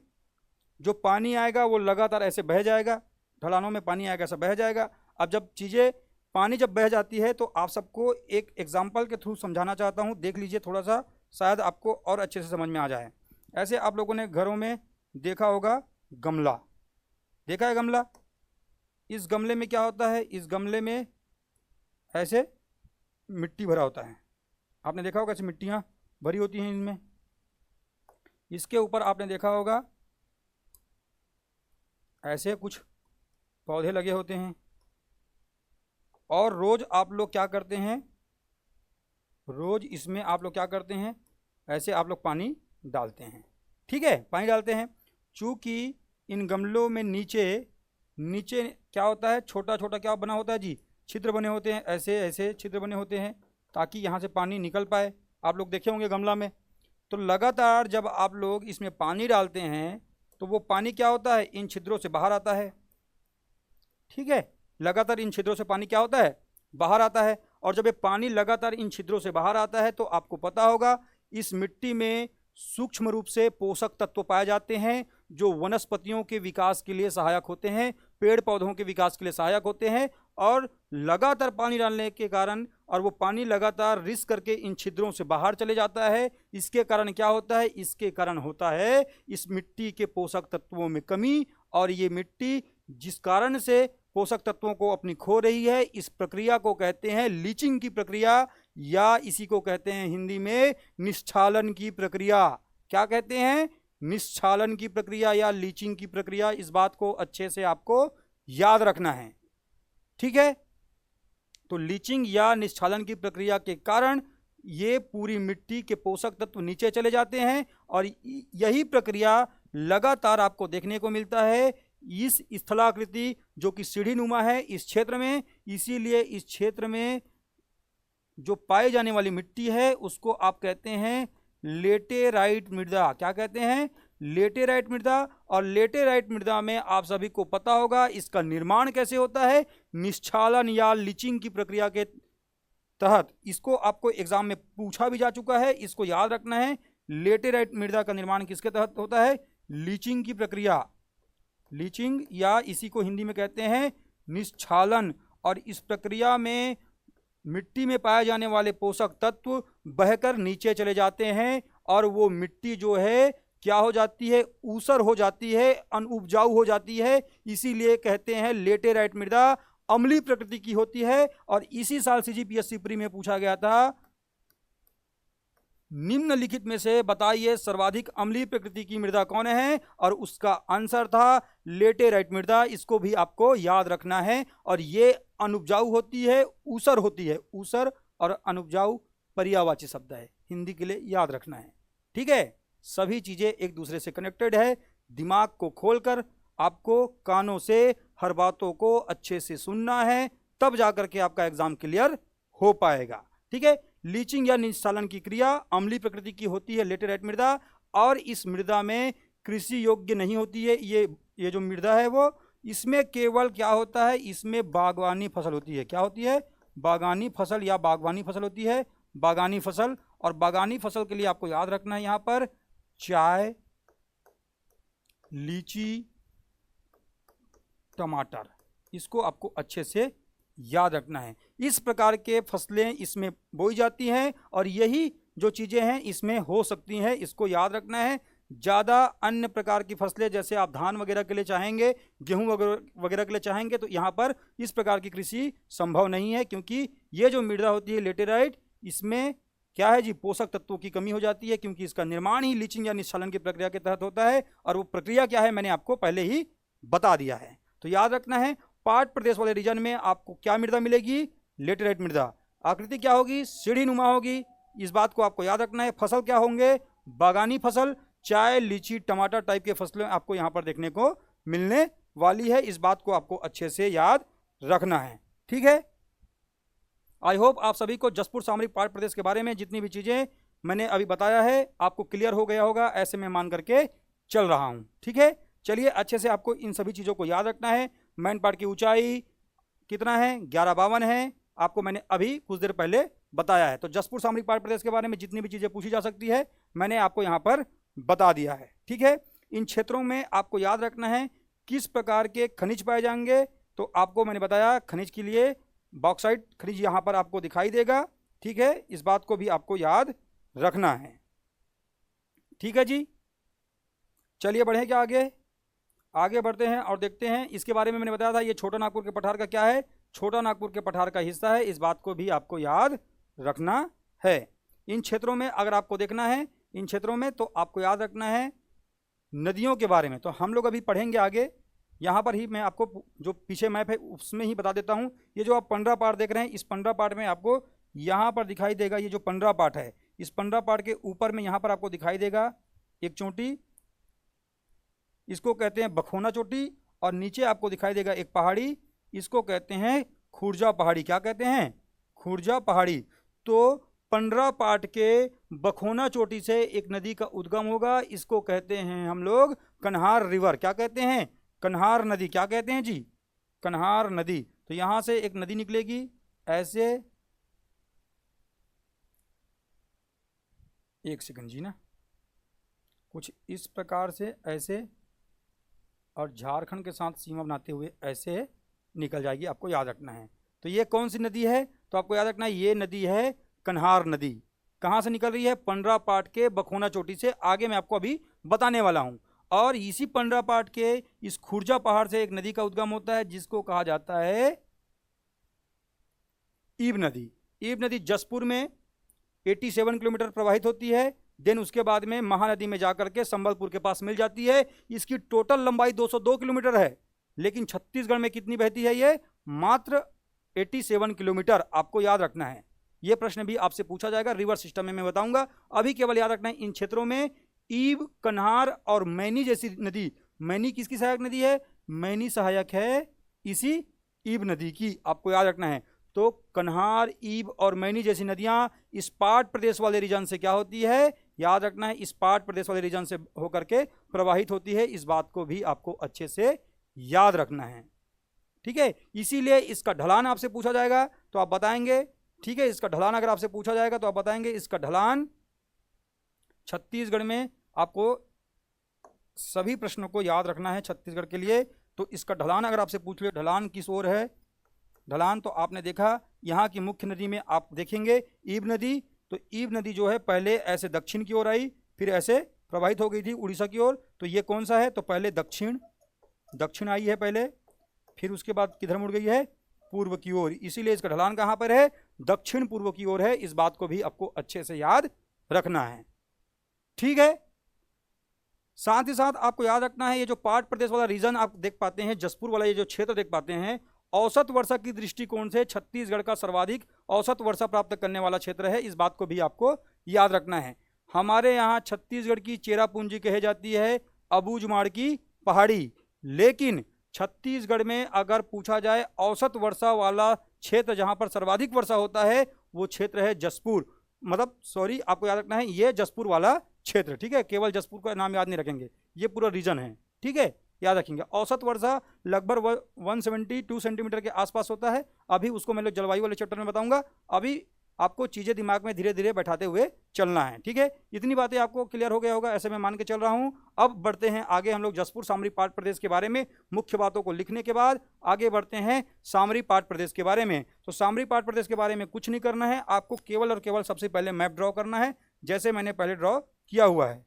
जो पानी आएगा वो लगातार ऐसे बह जाएगा, ढलानों में पानी आएगा ऐसा बह जाएगा। अब जब चीज़ें पानी जब बह जाती है तो आप सबको एक एग्जाम्पल के थ्रू समझाना चाहता हूँ, देख लीजिए थोड़ा सा, शायद आपको और अच्छे से समझ में आ जाए। ऐसे आप लोगों ने घरों में देखा होगा गमला, देखा है गमला। इस गमले में क्या होता है, इस गमले में ऐसे मिट्टी भरा होता है, आपने देखा होगा ऐसे मिट्टियाँ भरी होती हैं इनमें। इसके ऊपर आपने देखा होगा ऐसे कुछ पौधे लगे होते हैं, और रोज़ आप लोग क्या करते हैं, रोज़ इसमें आप लोग क्या करते हैं, ऐसे आप लोग पानी डालते हैं, ठीक है, पानी डालते हैं। चूँकि इन गमलों में नीचे नीचे क्या होता है, छोटा छोटा क्या बना होता है जी, छिद्र बने होते हैं, ऐसे ऐसे छिद्र बने होते हैं ताकि यहाँ से पानी निकल पाए। आप लोग देखे होंगे गमला में। तो लगातार जब आप लोग इसमें पानी डालते हैं तो वो पानी क्या होता है, इन छिद्रों से बाहर आता है, ठीक है, लगातार इन छिद्रों से पानी क्या होता है, बाहर आता है। और जब ये पानी लगातार इन छिद्रों से बाहर आता है तो आपको पता होगा इस मिट्टी में सूक्ष्म रूप से पोषक तत्व पाए जाते हैं जो वनस्पतियों के विकास के लिए सहायक होते हैं, पेड़ पौधों के विकास के लिए सहायक होते हैं। और लगातार पानी डालने के कारण, और वो पानी लगातार रिस करके इन छिद्रों से बाहर चले जाता है, इसके कारण क्या होता है, इसके कारण होता है इस मिट्टी के पोषक तत्वों में कमी। और ये मिट्टी जिस कारण से पोषक तत्वों को अपनी खो रही है, इस प्रक्रिया को कहते हैं लीचिंग की प्रक्रिया, या इसी को कहते हैं हिंदी में निष्छालन की प्रक्रिया। क्या कहते हैं, निष्छालन की प्रक्रिया या लीचिंग की प्रक्रिया। इस बात को अच्छे से आपको याद रखना है, ठीक है। तो लीचिंग या निष्छालन की प्रक्रिया के कारण ये पूरी मिट्टी के पोषक तत्व नीचे चले जाते हैं, और यही प्रक्रिया लगातार आपको देखने को मिलता है इस स्थलाकृति जो कि सीढ़ी नुमा है इस क्षेत्र में। इसीलिए इस क्षेत्र में जो पाई जाने वाली मिट्टी है उसको आप कहते हैं लेटेराइट मृदा। क्या कहते हैं, लेटेराइट मृदा। और लेटेराइट मृदा में आप सभी को पता होगा इसका निर्माण कैसे होता है, निष्छालन या लीचिंग की प्रक्रिया के तहत। इसको आपको एग्जाम में पूछा भी जा चुका है, इसको याद रखना है। लेटेराइट मृदा का निर्माण किसके तहत होता है, लीचिंग की प्रक्रिया, लीचिंग या इसी को हिंदी में कहते हैं निष्छालन। और इस प्रक्रिया में मिट्टी में पाए जाने वाले पोषक तत्व बहकर नीचे चले जाते हैं, और वो मिट्टी जो है क्या हो जाती है, ऊसर हो जाती है, अनउपजाऊ हो जाती है। इसीलिए कहते हैं लेटेराइट मृदा अम्लीय प्रकृति की होती है। और इसी साल सीजीपीएससी प्री में पूछा गया था, निम्नलिखित में से बताइए सर्वाधिक अम्लीय प्रकृति की मृदा कौन है, और उसका आंसर था लेटेराइट मृदा। इसको भी आपको याद रखना है। और ये अनुपजाऊ होती है, ऊसर होती है, ऊसर और अनुपजाऊ पर्यायवाची शब्द है, हिंदी के लिए याद रखना है, ठीक है। सभी चीजें एक दूसरे से कनेक्टेड है। दिमाग को खोलकर आपको कानों से हर बातों को अच्छे से सुनना है, तब जाकर के आपका एग्जाम क्लियर हो पाएगा, ठीक है। लीचिंग या निष्छालन की क्रिया अम्लीय प्रकृति की होती है, लेटेराइट मृदा। और इस मृदा में कृषि योग्य नहीं होती है ये जो मृदा है वो, इसमें केवल क्या होता है, इसमें बागवानी फसल होती है। क्या होती है, बागानी फसल या बागवानी फसल होती है, बागानी फसल। और बागानी फसल के लिए आपको याद रखना है यहाँ पर चाय, लीची, टमाटर, इसको आपको अच्छे से याद रखना है। इस प्रकार के फसलें इसमें बोई जाती हैं, और यही जो चीज़ें हैं इसमें हो सकती हैं, इसको याद रखना है। ज़्यादा अन्य प्रकार की फसलें जैसे आप धान वगैरह के लिए चाहेंगे, गेहूं वगैरह के लिए चाहेंगे, तो यहाँ पर इस प्रकार की कृषि संभव नहीं है, क्योंकि ये जो मृदा होती है लेटेराइट, इसमें क्या है जी, पोषक तत्वों की कमी हो जाती है, क्योंकि इसका निर्माण ही लीचिंग या निष्छालन की प्रक्रिया के तहत होता है। और वो प्रक्रिया क्या है मैंने आपको पहले ही बता दिया है। तो याद रखना है, पाट प्रदेश वाले रीजन में आपको क्या मृदा मिलेगी, लेटेराइट मृदा। आकृति क्या होगी, सीढ़ी नुमा होगी, इस बात को आपको याद रखना है। फसल क्या होंगे, बागानी फसल, चाय, लीची, टमाटर टाइप के फसलें आपको यहाँ पर देखने को मिलने वाली है। इस बात को आपको अच्छे से याद रखना है, ठीक है। आई होप आप सभी को जसपुर सामरिक पाट प्रदेश के बारे में जितनी भी चीज़ें मैंने अभी बताया है आपको क्लियर हो गया होगा, ऐसे मैं मान करके चल रहा हूँ, ठीक है। चलिए अच्छे से आपको इन सभी चीज़ों को याद रखना है। मैन पार्ट की ऊंचाई कितना है, 1152 है, आपको मैंने अभी कुछ देर पहले बताया है। तो जसपुर सामरिक पाट प्रदेश के बारे में जितनी भी चीज़ें पूछी जा सकती है मैंने आपको यहाँ पर बता दिया है, ठीक है। इन क्षेत्रों में आपको याद रखना है किस प्रकार के खनिज पाए जाएंगे। तो आपको मैंने बताया खनिज के लिए बॉक्साइट खनिज यहाँ पर आपको दिखाई देगा, ठीक है, इस बात को भी आपको याद रखना है। ठीक है जी, चलिए बढ़े क्या आगे, आगे बढ़ते हैं और देखते हैं इसके बारे में। मैंने बताया था ये छोटा नागपुर के पठार का क्या है, छोटा नागपुर के पठार का हिस्सा है, इस बात को भी आपको याद रखना है। इन क्षेत्रों में अगर आपको देखना है, इन क्षेत्रों में तो आपको याद रखना है नदियों के बारे में। तो हम लोग अभी पढ़ेंगे आगे, यहाँ पर ही मैं आपको जो पीछे मैप है उसमें ही बता देता हूँ। ये जो आप 15 पार्ट देख रहे हैं, इस 15 पार्ट में आपको यहाँ पर दिखाई देगा, ये जो 15 पार्ट है, इस 15 पार्ट के ऊपर में यहाँ पर आपको दिखाई देगा एक चोटी, इसको कहते हैं बखोना चोटी, और नीचे आपको दिखाई देगा एक पहाड़ी, इसको कहते हैं खुर्जा पहाड़ी। क्या कहते हैं? खुर्जा पहाड़ी। तो 15 पार्ट के बखोना चोटी से एक नदी का उद्गम होगा, इसको कहते हैं हम लोग कन्हार रिवर। क्या कहते हैं? कन्हार नदी। क्या कहते हैं जी? कन्हार नदी। तो यहां से एक नदी निकलेगी ऐसे, एक सेकंड जी ना, कुछ इस प्रकार से ऐसे, और झारखंड के साथ सीमा बनाते हुए ऐसे निकल जाएगी, आपको याद रखना है। तो ये कौन सी नदी है? तो आपको याद रखना है ये नदी है कन्हार नदी। कहाँ से निकल रही है? 15 पार्ट के बखोना चोटी से, आगे मैं आपको अभी बताने वाला हूँ। और इसी 15 पार्ट के इस खुर्जा पहाड़ से एक नदी का उद्गम होता है जिसको कहा जाता है ईब नदी। ईब नदी जसपुर में 87 किलोमीटर प्रवाहित होती है, देन उसके बाद में महानदी में जाकर के संबलपुर के पास मिल जाती है। इसकी टोटल लंबाई 202 किलोमीटर है, लेकिन छत्तीसगढ़ में कितनी बहती है? ये मात्र 87 किलोमीटर। आपको याद रखना है, ये प्रश्न भी आपसे पूछा जाएगा, रिवर सिस्टम में मैं बताऊंगा। अभी केवल याद रखना है इन क्षेत्रों में ईब, कन्हार और मैनी जैसी नदी। मैनी किसकी सहायक नदी है? मैनी सहायक है इसी ईब नदी की, आपको याद रखना है। तो कन्हार, ईब और मैनी जैसी नदियां इस पाट प्रदेश वाले रीजन से क्या होती है? याद रखना है, इस पाट प्रदेश वाले रीजन से होकर के प्रवाहित होती है, इस बात को भी आपको अच्छे से याद रखना है। ठीक है, इसीलिए इसका ढलान आपसे पूछा जाएगा तो आप बताएंगे। ठीक है, इसका ढलान अगर आपसे पूछा जाएगा तो आप बताएंगे इसका ढलान छत्तीसगढ़ में। आपको सभी प्रश्नों को याद रखना है छत्तीसगढ़ के लिए। तो इसका ढलान अगर आपसे पूछ ले, ढलान किस ओर है? ढलान तो आपने देखा यहाँ की मुख्य नदी में आप देखेंगे ईब नदी। तो ईब नदी जो है पहले ऐसे दक्षिण की ओर आई, फिर ऐसे प्रवाहित हो गई थी उड़ीसा की ओर। तो ये कौन सा है? तो पहले दक्षिण आई है पहले, फिर उसके बाद किधर मुड़ गई है? पूर्व की ओर। इसीलिए इसका ढलान कहाँ पर है? दक्षिण पूर्व की ओर है। इस बात को भी आपको अच्छे से याद रखना है। ठीक है, साथ ही साथ आपको याद रखना है ये जो पाट प्रदेश वाला रीजन आप देख पाते हैं, जसपुर वाला ये जो क्षेत्र देख पाते हैं, औसत वर्षा की दृष्टिकोण से छत्तीसगढ़ का सर्वाधिक औसत वर्षा प्राप्त करने वाला क्षेत्र है। इस बात को भी आपको याद रखना है। हमारे यहाँ छत्तीसगढ़ की चेरापूंजी कही जाती है अबूझमाड़ की पहाड़ी, लेकिन छत्तीसगढ़ में अगर पूछा जाए औसत वर्षा वाला क्षेत्र जहां पर सर्वाधिक वर्षा होता है, वो क्षेत्र है जसपुर। मतलब सॉरी, आपको याद रखना है ये जसपुर वाला क्षेत्र। ठीक है, केवल जसपुर का नाम याद नहीं रखेंगे, ये पूरा रीजन है। ठीक है, याद रखेंगे। औसत वर्षा लगभग 172 सेंटीमीटर के आसपास होता है। अभी उसको मैं लोग जलवायु वाले चैप्टर में बताऊंगा। अभी आपको चीज़ें दिमाग में धीरे धीरे बैठाते हुए चलना है। ठीक है, इतनी बातें आपको क्लियर हो गया होगा, ऐसे मैं मान के चल रहा हूं। अब बढ़ते हैं आगे, हम लोग जसपुर सामरी पाट प्रदेश के बारे में मुख्य बातों को लिखने के बाद आगे बढ़ते हैं सामरी पाट प्रदेश के बारे में। तो सामरी पाट प्रदेश के बारे में कुछ नहीं करना है, आपको केवल और केवल सबसे पहले मैप ड्रॉ करना है, जैसे मैंने पहले ड्रॉ किया हुआ है।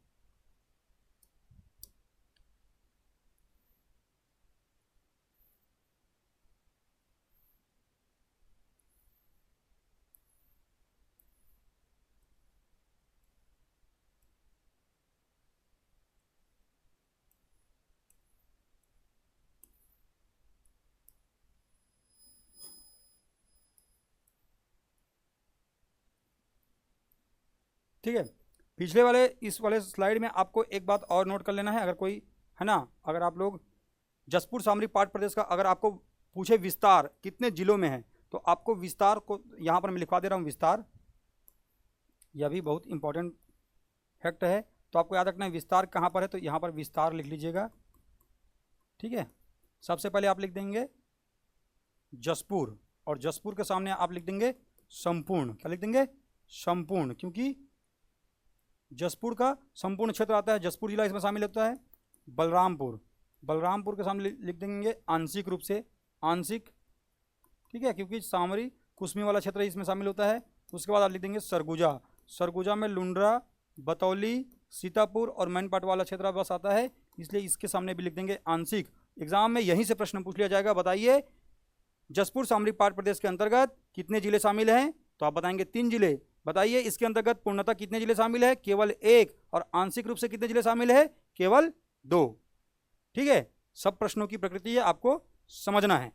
ठीक है, पिछले वाले इस वाले स्लाइड में आपको एक बात और नोट कर लेना है, अगर कोई है ना, अगर आप लोग जसपुर सामरी पाट प्रदेश का अगर आपको पूछे विस्तार कितने जिलों में है, तो आपको विस्तार को यहाँ पर मैं लिखवा दे रहा हूँ विस्तार। यह भी बहुत इंपॉर्टेंट फैक्ट है, तो आपको याद रखना है विस्तार कहाँ पर है, तो यहाँ पर विस्तार लिख लीजिएगा। ठीक है, सबसे पहले आप लिख देंगे जसपुर, और जसपुर के सामने आप लिख देंगे संपूर्ण। क्या लिख देंगे? संपूर्ण, क्योंकि जसपुर का संपूर्ण क्षेत्र आता है, जसपुर जिला इसमें शामिल होता है। बलरामपुर, बलरामपुर के सामने लिख देंगे आंशिक रूप से, आंशिक, ठीक है, क्योंकि सामरी कुसमी वाला क्षेत्र इसमें शामिल होता है। उसके बाद आप लिख देंगे सरगुजा, सरगुजा में लुंड्रा, बतौली, सीतापुर और मैनपाट वाला क्षेत्र बस आता है, इसलिए इसके सामने भी लिख देंगे आंशिक। एग्जाम में यहीं से प्रश्न पूछ लिया जाएगा, बताइए जसपुर सामरी पाट प्रदेश के अंतर्गत कितने जिले शामिल हैं, तो आप बताएंगे 3 जिले। बताइए इसके अंतर्गत पूर्णतः कितने जिले शामिल है, केवल 1, और आंशिक रूप से कितने जिले शामिल है, केवल 2। ठीक है, सब प्रश्नों की प्रकृति है, आपको समझना है।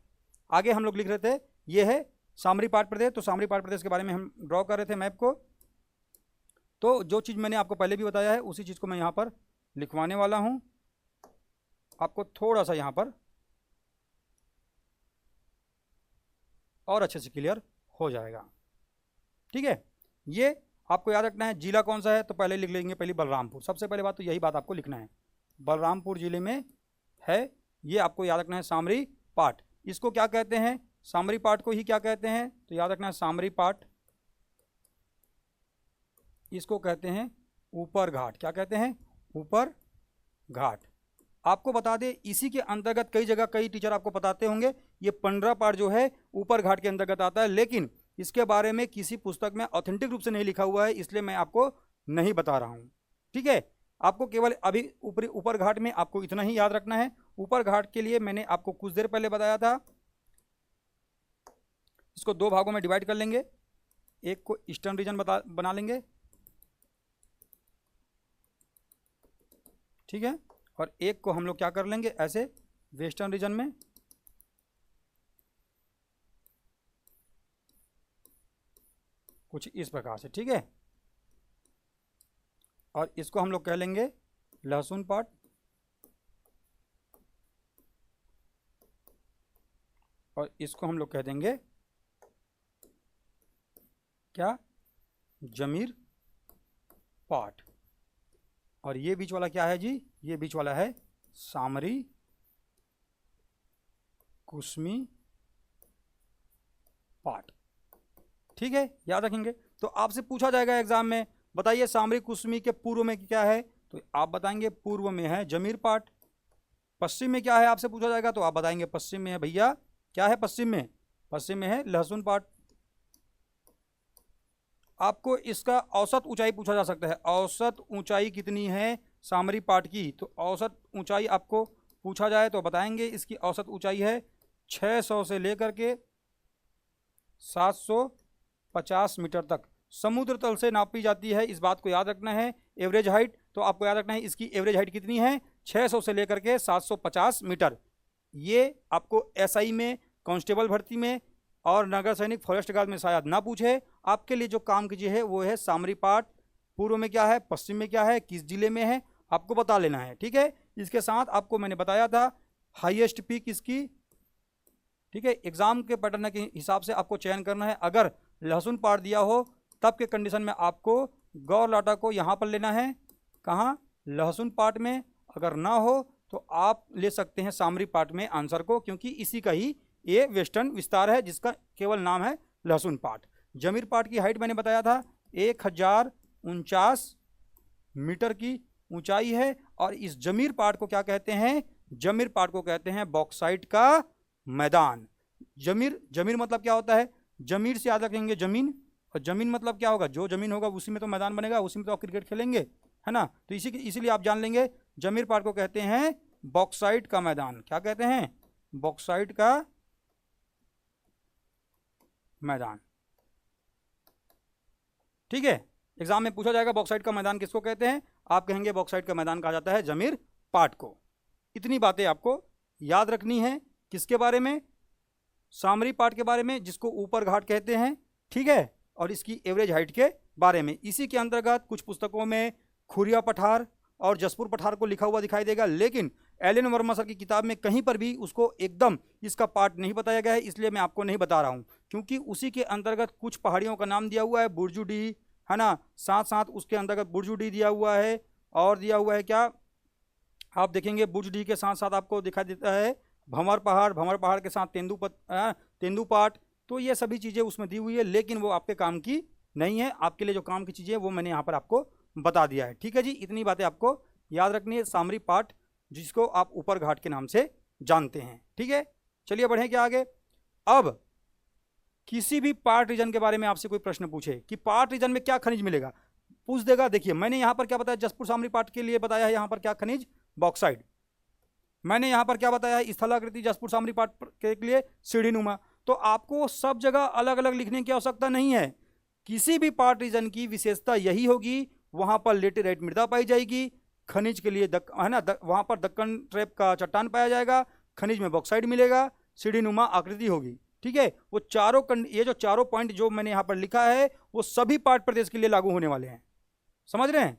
आगे हम लोग लिख रहे थे, ये है सामरी पाट प्रदेश, तो सामरी पाट प्रदेश के बारे में हम ड्रॉ कर रहे थे मैप को। तो जो चीज़ मैंने आपको पहले भी बताया है उसी चीज़ को मैं यहाँ पर लिखवाने वाला हूँ, आपको थोड़ा सा यहाँ पर और अच्छे से क्लियर हो जाएगा। ठीक है, ये आपको याद रखना है। जिला कौन सा है, तो पहले लिख लेंगे पहले बलरामपुर, सबसे पहले बात तो यही बात आपको लिखना है, बलरामपुर जिले में है, ये आपको याद रखना है सामरी पाट। इसको क्या कहते हैं, सामरी पाट को ही क्या कहते हैं, तो याद रखना है सामरी पाट, इसको कहते हैं ऊपर घाट। क्या कहते हैं, ऊपर घाट। आपको बता दें इसी के अंतर्गत कई जगह कई टीचर आपको बताते होंगे ये 15 पाठ जो है ऊपर घाट के अंतर्गत आता है, लेकिन इसके बारे में किसी पुस्तक में ऑथेंटिक रूप से नहीं लिखा हुआ है, इसलिए मैं आपको नहीं बता रहा हूँ। ठीक है, आपको केवल अभी ऊपर घाट में आपको इतना ही याद रखना है। ऊपर घाट के लिए मैंने आपको कुछ देर पहले बताया था, इसको 2 भागों में डिवाइड कर लेंगे, एक को ईस्टर्न रीजन बना लेंगे, ठीक है, और एक को हम लोग क्या कर लेंगे ऐसे वेस्टर्न रीजन में, कुछ इस प्रकार से। ठीक है, और इसको हम लोग कह लेंगे लहसुन पाट, और इसको हम लोग कह देंगे क्या, जमीर पाट। और ये बीच वाला क्या है जी, ये बीच वाला है सामरी कुसमी पाट। ठीक है, याद रखेंगे। तो आपसे पूछा जाएगा एग्जाम में, बताइए सामरी कुसमी के पूर्व में क्या है, तो आप बताएंगे पूर्व में है जमीर पाट। पश्चिम में क्या है आपसे पूछा जाएगा, तो आप बताएंगे पश्चिम में है भैया, क्या है पश्चिम में, पश्चिम में है लहसुन पाट। आपको इसका औसत ऊंचाई पूछा जा सकता है, औसत ऊंचाई कितनी है सामरी पाट की, तो औसत ऊंचाई आपको पूछा जाए तो बताएंगे इसकी औसत ऊंचाई है 600 से लेकर के 750 मीटर तक समुद्र तल से नापी जाती है, इस बात को याद रखना है। एवरेज हाइट, तो आपको याद रखना है इसकी एवरेज हाइट कितनी है, 600 से लेकर के 750 मीटर। ये आपको एसआई में, कांस्टेबल भर्ती में और नगर सैनिक फॉरेस्ट गार्ड में शायद ना पूछे। आपके लिए जो काम कीजिए है वो है सामरी पाट पूर्व में क्या है, पश्चिम में क्या है, किस जिले में है, आपको बता लेना है। ठीक है, इसके साथ आपको मैंने बताया था हाईएस्ट पीक इसकी। ठीक है, एग्जाम के पैटर्न के हिसाब से आपको चयन करना है। अगर लहसुन पाट दिया हो तब के कंडीशन में आपको गौर लाटा को यहाँ पर लेना है, कहाँ, लहसुन पाट में। अगर ना हो तो आप ले सकते हैं सामरी पाट में आंसर को, क्योंकि इसी का ही ये वेस्टर्न विस्तार है जिसका केवल नाम है लहसुन पाट। जमीर पाट की हाइट मैंने बताया था 1049 मीटर की ऊंचाई है, और इस जमीर पाट को क्या कहते हैं, जमीर पाट को कहते हैं बॉक्साइट का मैदान। जमीर मतलब क्या होता है, जमीर से याद रखेंगे जमीन, और जमीन मतलब क्या होगा, जो जमीन होगा उसी में तो मैदान बनेगा, उसी में तो आप क्रिकेट खेलेंगे, है ना। तो इसीलिए आप जान लेंगे जमीर पाट को कहते हैं बॉक्साइट का मैदान। क्या कहते हैं, बॉक्साइट का मैदान। ठीक है, एग्जाम में पूछा जाएगा बॉक्साइट का मैदान किसको कहते हैं, आप कहेंगे बॉक्साइट का मैदान कहा जाता है जमीर पाट को। इतनी बातें आपको याद रखनी है, किसके बारे में, सामरी पाट के बारे में, जिसको ऊपर घाट कहते हैं। ठीक है, और इसकी एवरेज हाइट के बारे में। इसी के अंतर्गत कुछ पुस्तकों में खुरिया पठार और जसपुर पठार को लिखा हुआ दिखाई देगा, लेकिन एल.एन. वर्मा सर की किताब में कहीं पर भी उसको एकदम इसका पार्ट नहीं बताया गया है, इसलिए मैं आपको नहीं बता रहा हूँ, क्योंकि उसी के अंतर्गत कुछ पहाड़ियों का नाम दिया हुआ है, बुर्जुडी, है ना, साथ साथ उसके अंतर्गत बुर्जुडी दिया हुआ है, और दिया हुआ है क्या, आप देखेंगे बुर्जुडी के साथ साथ आपको दिखाई देता है भंवर पहाड़ के साथ तेंदुपाट। तो ये सभी चीज़ें उसमें दी हुई है, लेकिन वो आपके काम की नहीं है। आपके लिए जो काम की चीज़ें वो मैंने यहाँ पर आपको बता दिया है। ठीक है जी, इतनी बातें आपको याद रखनी है। सामरी पाट जिसको आप ऊपर घाट के नाम से जानते हैं। ठीक है, चलिए बढ़ें क्या आगे। अब किसी भी पार्ट रीजन के बारे में आपसे कोई प्रश्न पूछे कि पार्ट रीजन में क्या खनिज मिलेगा, पूछ देगा। देखिए मैंने यहाँ पर क्या बताया, जसपुर सामरी पार्ट के लिए बताया है यहाँ पर क्या खनिज, बॉक्साइड। मैंने यहाँ पर क्या बताया है, स्थलाकृति जसपुर सामरी पार्ट के लिए सीढ़ीनुमा। तो आपको सब जगह अलग अलग लिखने की आवश्यकता नहीं है। किसी भी पार्ट रीजन की विशेषता यही होगी, वहां पर लेटेराइट मृदा पाई जाएगी, खनिज के लिए है ना, वहां पर दक्कन ट्रैप का चट्टान पाया जाएगा, खनिज में बॉक्साइड मिलेगा, सीढ़ीनुमा आकृति होगी। ठीक है, वो चारों ये जो चारों पॉइंट जो मैंने यहाँ पर लिखा है वो सभी पार्ट प्रदेश के लिए लागू होने वाले हैं, समझ रहे हैं।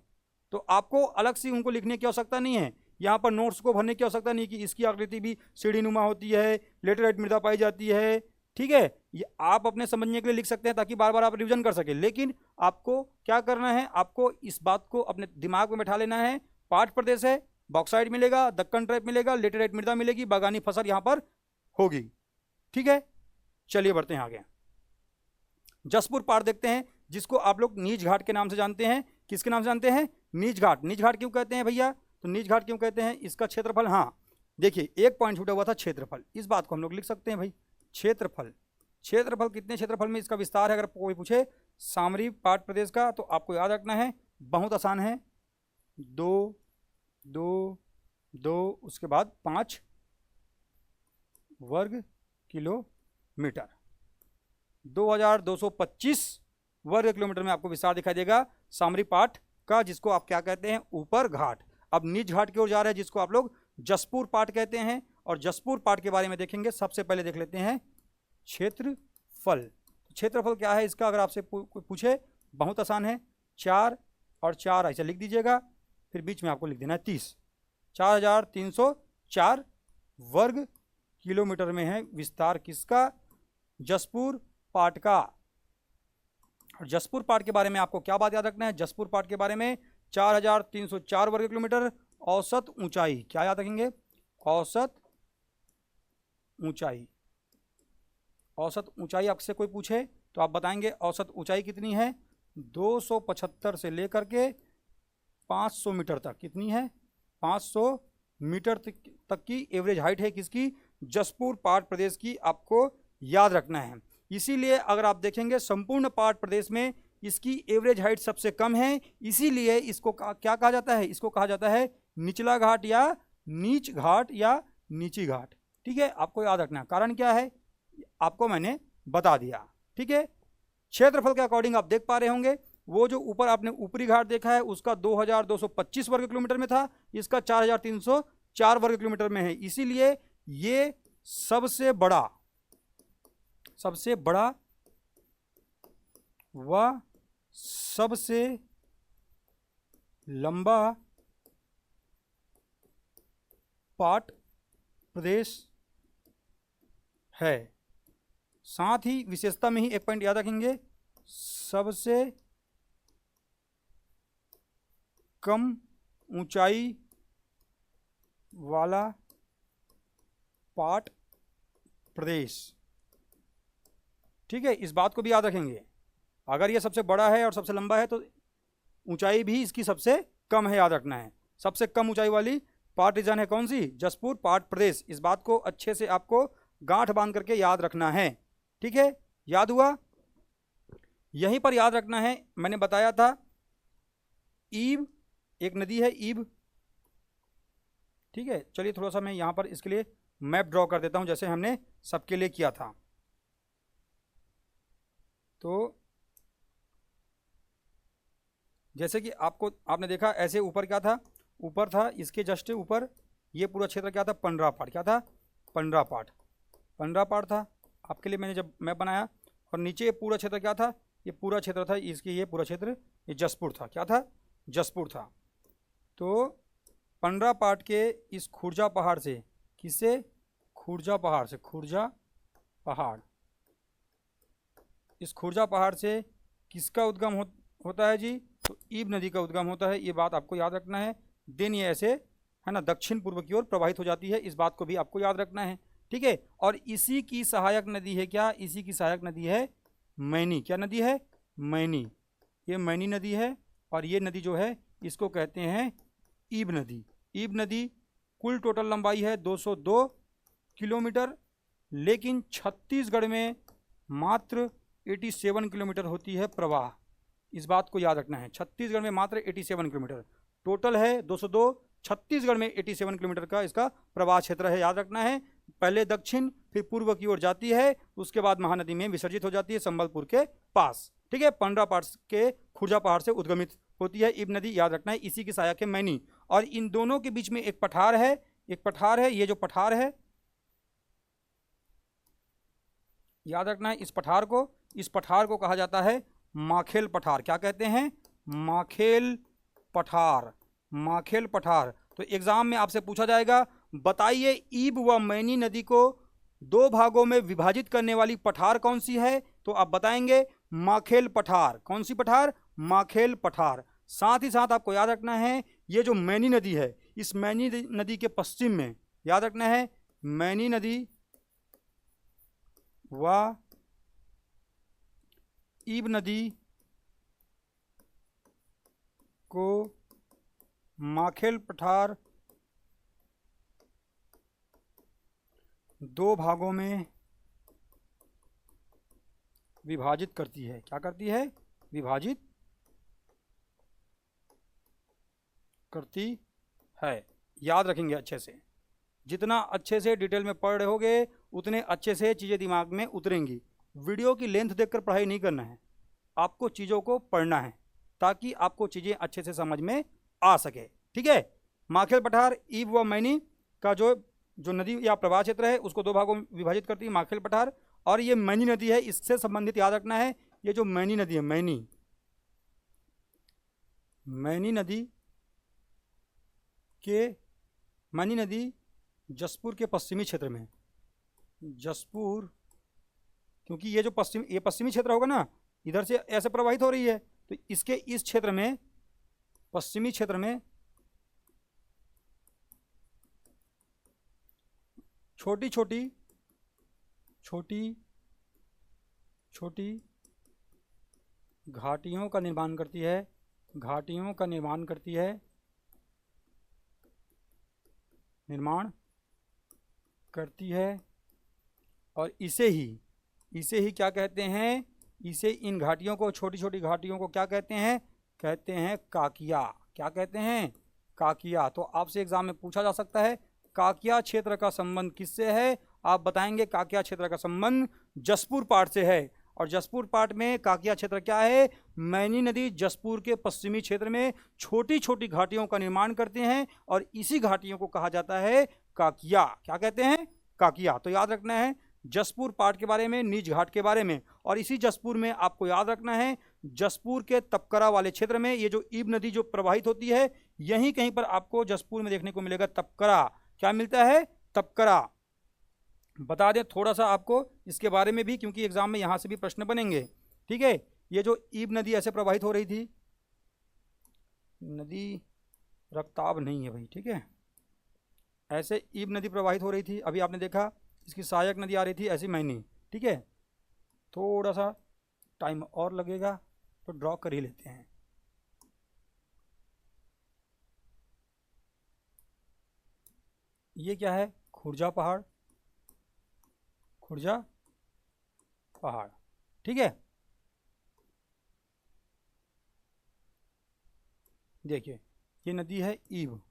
तो आपको अलग से उनको लिखने की आवश्यकता नहीं है, यहाँ पर नोट्स को भरने की आवश्यकता नहीं कि इसकी आकृति भी सीढ़ीनुमा होती है, लेटेराइट मृदा पाई जाती है। ठीक है, ये आप अपने समझने के लिए लिख सकते हैं ताकि बार बार आप रिवीजन कर सकें, लेकिन आपको क्या करना है, आपको इस बात को अपने दिमाग में बैठा लेना है। पार्ट प्रदेश है, बॉक्साइड मिलेगा, दक्कन ट्रैप मिलेगा, लेटेराइट मृदा मिलेगी, बागानी फसल यहाँ पर होगी। ठीक है, चलिए बढ़ते हैं आगे। जसपुर पार्ट देखते हैं, जिसको आप लोग नीच घाट के नाम से जानते हैं। किसके नाम से जानते हैं, नीच घाट। नीच घाट क्यों कहते हैं भैया, तो नीच घाट क्यों कहते हैं, इसका क्षेत्रफल, हाँ देखिए एक पॉइंट छूटा हुआ था, क्षेत्रफल। इस बात को हम लोग लिख सकते हैं भाई, क्षेत्रफल। क्षेत्रफल कितने क्षेत्रफल में इसका विस्तार है, अगर कोई पूछे सामरी पार्ट प्रदेश का, तो आपको याद रखना है, बहुत आसान है, 2 2 2 उसके बाद 5 वर्ग किलोमीटर, 2225 वर्ग किलोमीटर में आपको विस्तार दिखाई देगा सामरी पाठ का, जिसको आप क्या कहते हैं, ऊपर घाट। अब नीच घाट की ओर जा रहे हैं, जिसको आप लोग जसपुर पाठ कहते हैं। और जसपुर पाठ के बारे में देखेंगे, सबसे पहले देख लेते हैं क्षेत्रफल। क्षेत्रफल क्या है इसका, अगर आपसे कोई पूछे, बहुत आसान है, 4 और 4 ऐसे लिख दीजिएगा, फिर बीच में आपको लिख देना है 30। 4304 वर्ग किलोमीटर में है विस्तार किसका, जसपुर पाठ का। और जसपुर पाठ के बारे में आपको क्या बात याद रखना है, जसपुर पाठ के बारे में 4304 वर्ग किलोमीटर। औसत ऊंचाई क्या याद रखेंगे, औसत ऊंचाई। औसत ऊंचाई आपसे कोई पूछे तो आप बताएंगे औसत ऊंचाई कितनी है, 275 से लेकर के 500 मीटर तक। कितनी है, 500 मीटर तक की एवरेज हाइट है किसकी, जसपुर पाठ प्रदेश की, आपको याद रखना है। इसीलिए अगर आप देखेंगे संपूर्ण पाठ प्रदेश में इसकी एवरेज हाइट सबसे कम है, इसीलिए इसको क्या कहा जाता है, इसको कहा जाता है निचला घाट या नीच घाट या नीची घाट। ठीक है, आपको याद रखना, कारण क्या है आपको मैंने बता दिया। ठीक है, क्षेत्रफल के अकॉर्डिंग आप देख पा रहे होंगे, वो जो ऊपर आपने ऊपरी घाट देखा है उसका 2225 वर्ग किलोमीटर में था, इसका 4304 वर्ग किलोमीटर में है। इसीलिए ये सबसे बड़ा व सबसे लंबा पाठ प्रदेश है। साथ ही विशेषता में ही एक पॉइंट याद रखेंगे, सबसे कम ऊंचाई वाला पाठ प्रदेश। ठीक है, इस बात को भी याद रखेंगे, अगर ये सबसे बड़ा है और सबसे लंबा है तो ऊंचाई भी इसकी सबसे कम है, याद रखना है। सबसे कम ऊंचाई वाली पाठ रीजन है कौन सी, जसपुर पाठ प्रदेश। इस बात को अच्छे से आपको गांठ बांध करके याद रखना है। ठीक है, याद हुआ, यहीं पर याद रखना है, मैंने बताया था ईब एक नदी है, ईब। ठीक है, चलिए थोड़ा सा मैं यहाँ पर इसके लिए मैप ड्रॉ कर देता हूँ, जैसे हमने सबके लिए किया था। तो जैसे कि आपने देखा, ऐसे ऊपर क्या था, ऊपर था इसके जस्ट ऊपर ये पूरा क्षेत्र क्या था, पंडरा पाठ। क्या था, पंडरा पाठ था आपके लिए मैंने जब मैप बनाया। और नीचे ये पूरा क्षेत्र क्या था, ये पूरा क्षेत्र था इसके, ये पूरा क्षेत्र ये जसपुर था। क्या था, जसपुर था। तो पंडरा पाठ के इस खुर्जा पहाड़ से, किससे, खुर्जा पहाड़ से, खुर्जा पहाड़, इस खुर्जा पहाड़ से किसका उद्गम होता है जी, तो ईब नदी का उद्गम होता है। ये बात आपको याद रखना है। देन ये ऐसे है ना दक्षिण पूर्व की ओर प्रवाहित हो जाती है, इस बात को भी आपको याद रखना है। ठीक है, और इसी की सहायक नदी है क्या, इसी की सहायक नदी है मैनी। क्या नदी है, मैनी। ये मैनी नदी है, और ये नदी जो है इसको कहते हैं ईब नदी। ईब नदी कुल टोटल लंबाई है 202 किलोमीटर, लेकिन छत्तीसगढ़ में मात्र 87 किलोमीटर होती है प्रवाह। इस बात को याद रखना है, छत्तीसगढ़ में मात्र 87 किलोमीटर, टोटल है 202, छत्तीसगढ़ में 87 किलोमीटर का इसका प्रवाह क्षेत्र है। याद रखना है, पहले दक्षिण फिर पूर्व की ओर जाती है, उसके बाद महानदी में विसर्जित हो जाती है संबलपुर के पास। ठीक है, पंडरा पास के खुर्जा पहाड़ से उद्गमित होती है इब नदी, याद रखना है। इसी की सहायक है मैनी, और इन दोनों के बीच में एक पठार है, ये जो पठार है, याद रखना है इस पठार को कहा जाता है माखेल पठार। क्या कहते हैं? माखेल पठार। तो एग्जाम में आपसे पूछा जाएगा, बताइए ईब व मैनी नदी को दो भागों में विभाजित करने वाली पठार कौन सी है? तो आप बताएंगे माखेल पठार। कौन सी पठार? माखेल पठार। साथ ही साथ आपको याद रखना है, ये जो मैनी नदी है, इस मैनी नदी के पश्चिम में, याद रखना है, मैनी नदी व ईब नदी को माखेल पठार दो भागों में विभाजित करती है। क्या करती है? विभाजित करती है। याद रखेंगे अच्छे से, जितना अच्छे से डिटेल में पढ़ रहे होगे उतने अच्छे से चीज़ें दिमाग में उतरेंगी। वीडियो की लेंथ देखकर पढ़ाई नहीं करना है, आपको चीज़ों को पढ़ना है ताकि आपको चीज़ें अच्छे से समझ में आ सके। ठीक है, माखेल पठार ईब व मैनी का जो नदी या प्रवाह क्षेत्र है उसको दो भागों में विभाजित करती है माखेल पठार, और ये मैनी नदी है, इससे संबंधित याद रखना है, ये जो मैनी नदी है, मैनी नदी जसपुर के पश्चिमी क्षेत्र में, क्योंकि ये जो पश्चिमी क्षेत्र होगा ना, इधर से ऐसे प्रवाहित हो रही है, तो इसके इस क्षेत्र में, पश्चिमी क्षेत्र में छोटी छोटी घाटियों का निर्माण करती है, और इसे ही क्या कहते हैं? इन घाटियों को, छोटी घाटियों को क्या कहते हैं? कहते हैं काकिया। क्या कहते हैं? काकिया। तो आपसे एग्जाम में पूछा जा सकता है, काकिया क्षेत्र का संबंध किससे है? आप बताएंगे काकिया क्षेत्र का संबंध जसपुर पाट से है, और जसपुर पाट में काकिया क्षेत्र क्या है? मैनी नदी जसपुर के पश्चिमी क्षेत्र में छोटी छोटी घाटियों का निर्माण करते हैं, और इसी घाटियों को कहा जाता है काकिया। क्या कहते हैं? काकिया। तो याद रखना है जसपुर पाट के बारे में, नीच घाट के बारे में, और इसी जसपुर में आपको याद रखना है जसपुर के तपकरा वाले क्षेत्र में ये जो ईब नदी जो प्रवाहित होती है, यहीं कहीं पर आपको जसपुर में देखने को मिलेगा तपकरा। क्या मिलता है? तपकरा। बता दें थोड़ा सा आपको इसके बारे में भी, क्योंकि एग्जाम में यहां से भी प्रश्न बनेंगे। ठीक है, ये जो ईब नदी ऐसे प्रवाहित हो रही थी, नदी रक्ताब नहीं है भाई, ठीक है, ऐसे ईब नदी प्रवाहित हो रही थी। अभी आपने देखा इसकी सहायक नदी आ रही थी ऐसी मैनी। ठीक है, थोड़ा सा टाइम और लगेगा तो ड्रॉ कर ही लेते हैं। ये क्या है? खुर्जा पहाड़। ठीक है, देखिए ये नदी है ईब,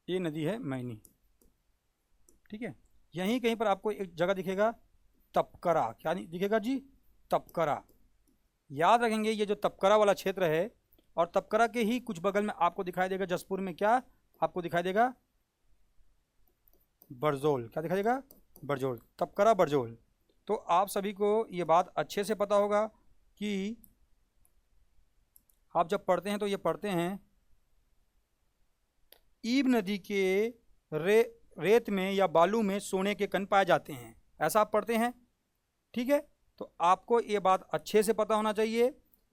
ये नदी है मैनी। ठीक है, यहीं कहीं पर आपको एक जगह दिखेगा तपकरा। क्या दिखेगा जी? तपकरा। याद रखेंगे ये जो तपकरा वाला क्षेत्र है, और तपकरा के ही कुछ बगल में आपको दिखाई देगा जसपुर में, क्या आपको दिखाई देगा? बरजोल। क्या दिखाई देगा? बरजोल। तपकरा बरजोल। तो आप सभी को ये बात अच्छे से पता होगा कि आप जब पढ़ते हैं तो ये पढ़ते हैं ईब नदी के रेत में या बालू में सोने के कण पाए जाते हैं, ऐसा आप पढ़ते हैं। ठीक है, तो आपको ये बात अच्छे से पता होना चाहिए,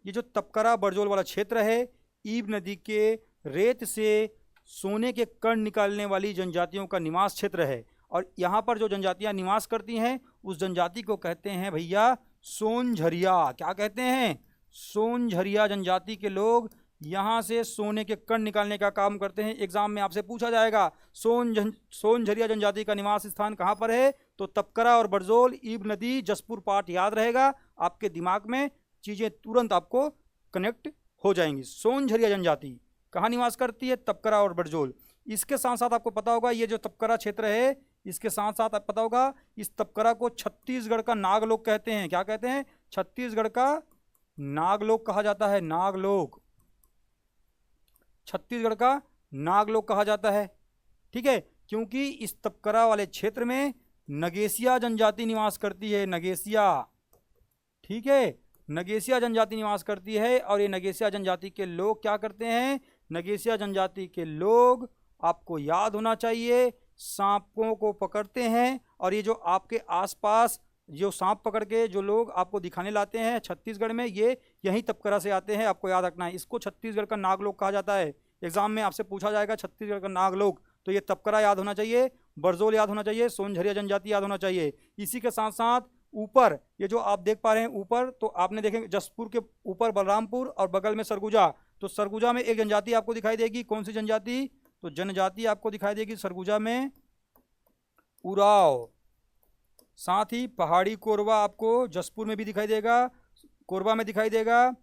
ये जो तपकरा बरजोल वाला क्षेत्र है, ईब नदी के रेत से सोने के कण निकालने वाली जनजातियों का निवास क्षेत्र है, और यहाँ पर जो जनजातियाँ निवास करती हैं उस जनजाति को कहते हैं भैया सोनझरिया। क्या कहते हैं? सोनझरिया जनजाति के लोग यहाँ से सोने के कण निकालने का काम करते हैं। एग्जाम में आपसे पूछा जाएगा सोनझरिया जनजाति का निवास स्थान कहाँ पर है, तो तपकरा और बरजोल, ईब नदी, जसपुर पाट याद रहेगा। आपके दिमाग में चीज़ें तुरंत आपको कनेक्ट हो जाएंगी। सोनझरिया जनजाति कहाँ निवास करती है, तपकरा और बरजोल। इसके साथ साथ आपको पता होगा ये जो तपकरा क्षेत्र है, इसके साथ साथ आपको पता होगा इस तपकरा को छत्तीसगढ़ का नागलोक कहते हैं। क्या कहते हैं, छत्तीसगढ़ का नागलोक कहा जाता है। नागलोक, छत्तीसगढ़ का नागलोक कहा जाता है। ठीक है, क्योंकि इस तपकरा वाले क्षेत्र में नगेसिया जनजाति निवास करती है। नगेसिया, ठीक है, नगेसिया जनजाति निवास करती है। और ये नगेसिया जनजाति के लोग क्या करते हैं, नगेसिया जनजाति के लोग, आपको याद होना चाहिए, सांपों को पकड़ते हैं। और ये जो आपके आसपास जो सांप पकड़ के जो लोग आपको दिखाने लाते हैं छत्तीसगढ़ में, ये यहीं तपकरा से आते हैं। आपको याद रखना है, इसको छत्तीसगढ़ का नागलोक कहा जाता है। एग्जाम में आपसे पूछा जाएगा छत्तीसगढ़ का नागलोक, तो ये तपकरा याद होना चाहिए, बरजोल याद होना चाहिए, सोनझरिया जनजाति याद होना चाहिए। इसी के साथ साथ ऊपर ये जो आप देख पा रहे हैं ऊपर, तो आपने देखेंगे जसपुर के ऊपर बलरामपुर और बगल में सरगुजा। तो सरगुजा में एक जनजाति आपको दिखाई देगी। कौन सी जनजाति, तो जनजाति आपको दिखाई देगी सरगुजा में उराव। साथ ही पहाड़ी कोरवा आपको जसपुर में भी दिखाई देगा, कोरबा में दिखाई देगा।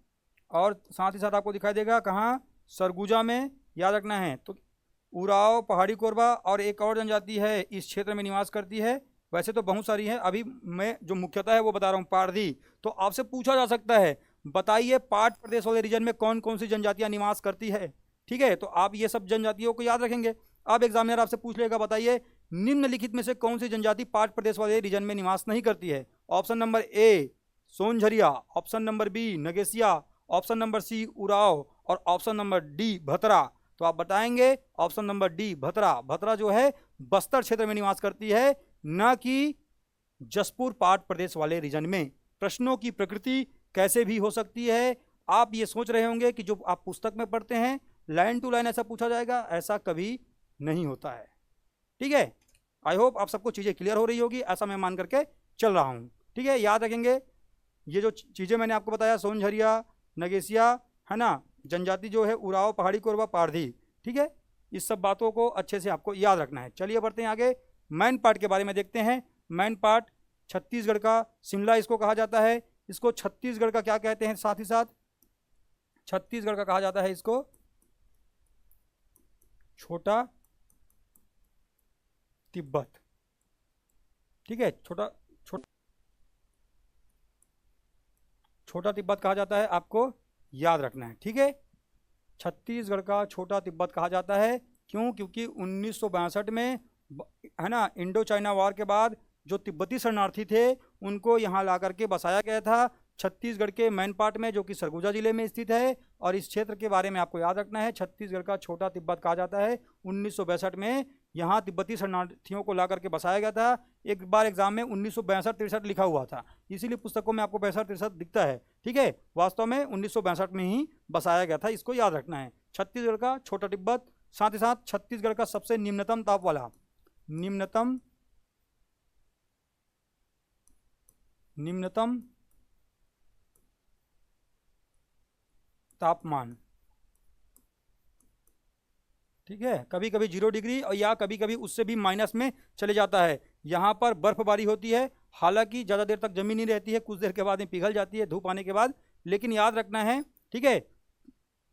और साथ ही साथ आपको दिखाई देगा कहाँ, सरगुजा में, याद रखना है। तो उराव, पहाड़ी कोरबा और एक और जनजाति है इस क्षेत्र में निवास करती है। वैसे तो बहुत सारी है, अभी मैं जो मुख्यतः है वो बता रहा हूँ, पारधी। तो आपसे पूछा जा सकता है, बताइए पाट प्रदेश वाले रीजन में कौन कौन सी जनजातियाँ निवास करती है। ठीक है, तो आप ये सब जनजातियों को याद रखेंगे। अब एग्जामिनर आपसे पूछ लेगा, बताइए निम्नलिखित में से कौन सी जनजाति पाट प्रदेश वाले रीजन में निवास नहीं करती है। Option number A Sonjharia, option number B Nagesia, option number C Oraon और ऑप्शन नंबर डी भतरा। तो आप बताएंगे option number D Bhatra. Bhatra जो है बस्तर क्षेत्र में निवास करती है, न कि जसपुर पाट प्रदेश वाले रीजन में। प्रश्नों की प्रकृति कैसे भी हो सकती है। आप ये सोच रहे होंगे कि जो आप पुस्तक में पढ़ते हैं लाइन टू लाइन ऐसा पूछा जाएगा, ऐसा कभी नहीं होता है। ठीक है, आई होप आप सबको चीज़ें क्लियर हो रही होगी, ऐसा मैं मान करके चल रहा हूँ। ठीक है, याद रखेंगे ये जो चीज़ें मैंने आपको बताया, सोनझरिया, नगेसिया, है ना, जनजाति जो है उराव, पहाड़ी कोरबा, पारधी। ठीक है, इस सब बातों को अच्छे से आपको याद रखना है। चलिए बढ़ते हैं आगे, मैन पाट के बारे में देखते हैं। मैन पाट छत्तीसगढ़ का शिमला इसको कहा जाता है। इसको छत्तीसगढ़ का क्या कहते हैं, साथ ही साथ छत्तीसगढ़ का कहा जाता है इसको छोटा तिब्बत। ठीक है, छोटा तिब्बत कहा जाता है, आपको याद रखना है। ठीक है, छत्तीसगढ़ का छोटा तिब्बत कहा जाता है। क्यों, क्योंकि 1962 में, है ना, इंडो चाइना वॉर के बाद जो तिब्बती शरणार्थी थे उनको यहाँ ला करके बसाया गया था छत्तीसगढ़ के मैनपाट में, जो कि सरगुजा जिले में स्थित है। और इस क्षेत्र के बारे में आपको याद रखना है, छत्तीसगढ़ का छोटा तिब्बत कहा जाता है। 1962 में यहाँ तिब्बती शरणार्थियों को ला करके बसाया गया था। एक बार एग्जाम में 1962-63 लिखा हुआ था, इसीलिए पुस्तकों में आपको 62-63 दिखता है। ठीक है, वास्तव में 1962 में ही बसाया गया था, इसको याद रखना है। छत्तीसगढ़ का छोटा तिब्बत, साथ ही साथ छत्तीसगढ़ का सबसे निम्नतम ताप वाला, निम्नतम तापमान। ठीक है, कभी कभी 0 डिग्री और या कभी कभी उससे भी माइनस में चले जाता है। यहाँ पर बर्फबारी होती है, हालांकि ज़्यादा देर तक जमी नहीं रहती है, कुछ देर के बाद में पिघल जाती है धूप आने के बाद। लेकिन याद रखना है, ठीक है,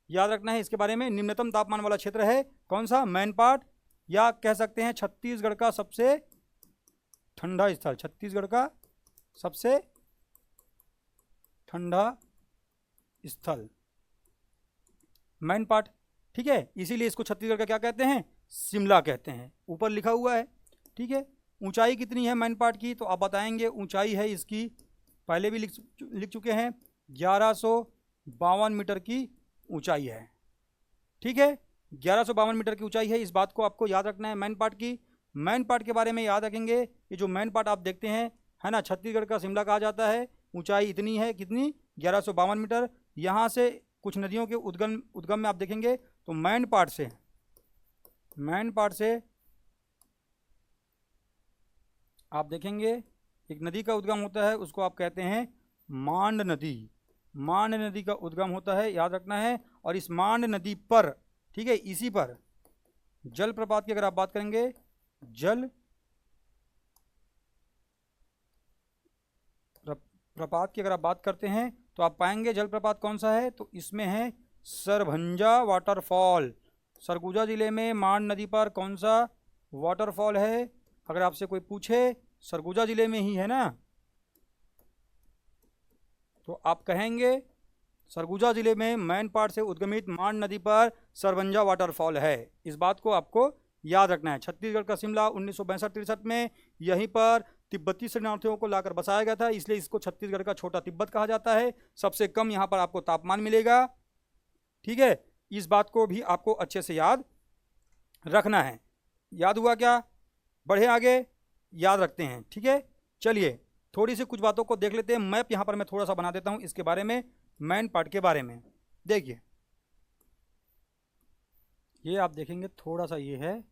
याद रखना है इसके बारे में। निम्नतम तापमान वाला क्षेत्र है कौन सा, मैनपाट, या कह सकते हैं छत्तीसगढ़ का सबसे ठंडा स्थल, छत्तीसगढ़ का सबसे ठंडा स्थल मैनपाट। ठीक है, इसीलिए इसको छत्तीसगढ़ का क्या कहते हैं, शिमला कहते हैं, ऊपर लिखा हुआ है। ठीक है, ऊंचाई कितनी है मैनपाट की, तो आप बताएंगे ऊंचाई है इसकी, पहले भी लिख चुके हैं, 1152 मीटर की ऊंचाई है। ठीक है, 1152 मीटर की ऊंचाई है, इस बात को आपको याद रखना है मैनपाट की। मैनपाट के बारे में याद रखेंगे, ये जो मैनपाट आप देखते हैं, है ना, छत्तीसगढ़ का शिमला कहा जाता है। ऊंचाई इतनी है, कितनी, 1152 मीटर। यहाँ से कुछ नदियों के उद्गम में आप देखेंगे तो मैनपाट से आप देखेंगे एक नदी का उद्गम होता है, उसको आप कहते हैं मांड नदी। मांड नदी का उद्गम होता है, याद रखना है। और इस मांड नदी पर, ठीक है, इसी पर जलप्रपात की अगर आप बात करेंगे, जल प्रपात की अगर आप बात करते हैं तो आप पाएंगे जलप्रपात कौन सा है, तो इसमें है सरभंजा वाटरफॉल। सरगुजा जिले में मांड नदी पर कौन सा वाटरफॉल है, अगर आपसे कोई पूछे सरगुजा जिले में ही है ना, तो आप कहेंगे सरगुजा जिले में मैनपाट से उद्गमित मांड नदी पर सरभंजा वाटरफॉल है। इस बात को आपको याद रखना है। छत्तीसगढ़ का शिमला 1962-63 में यहीं पर तिब्बती शरणार्थियों को लाकर बसाया गया था, इसलिए इसको छत्तीसगढ़ का छोटा तिब्बत कहा जाता है। सबसे कम यहाँ पर आपको तापमान मिलेगा, ठीक है। इस बात को भी आपको अच्छे से याद रखना है। याद हुआ क्या? बढ़े आगे, याद रखते हैं, ठीक है। चलिए थोड़ी सी कुछ बातों को देख लेते हैं। मैप यहाँ पर मैं थोड़ा सा बना देता हूँ इसके बारे में, मैनपाट के बारे में। देखिए ये आप देखेंगे थोड़ा सा, ये है,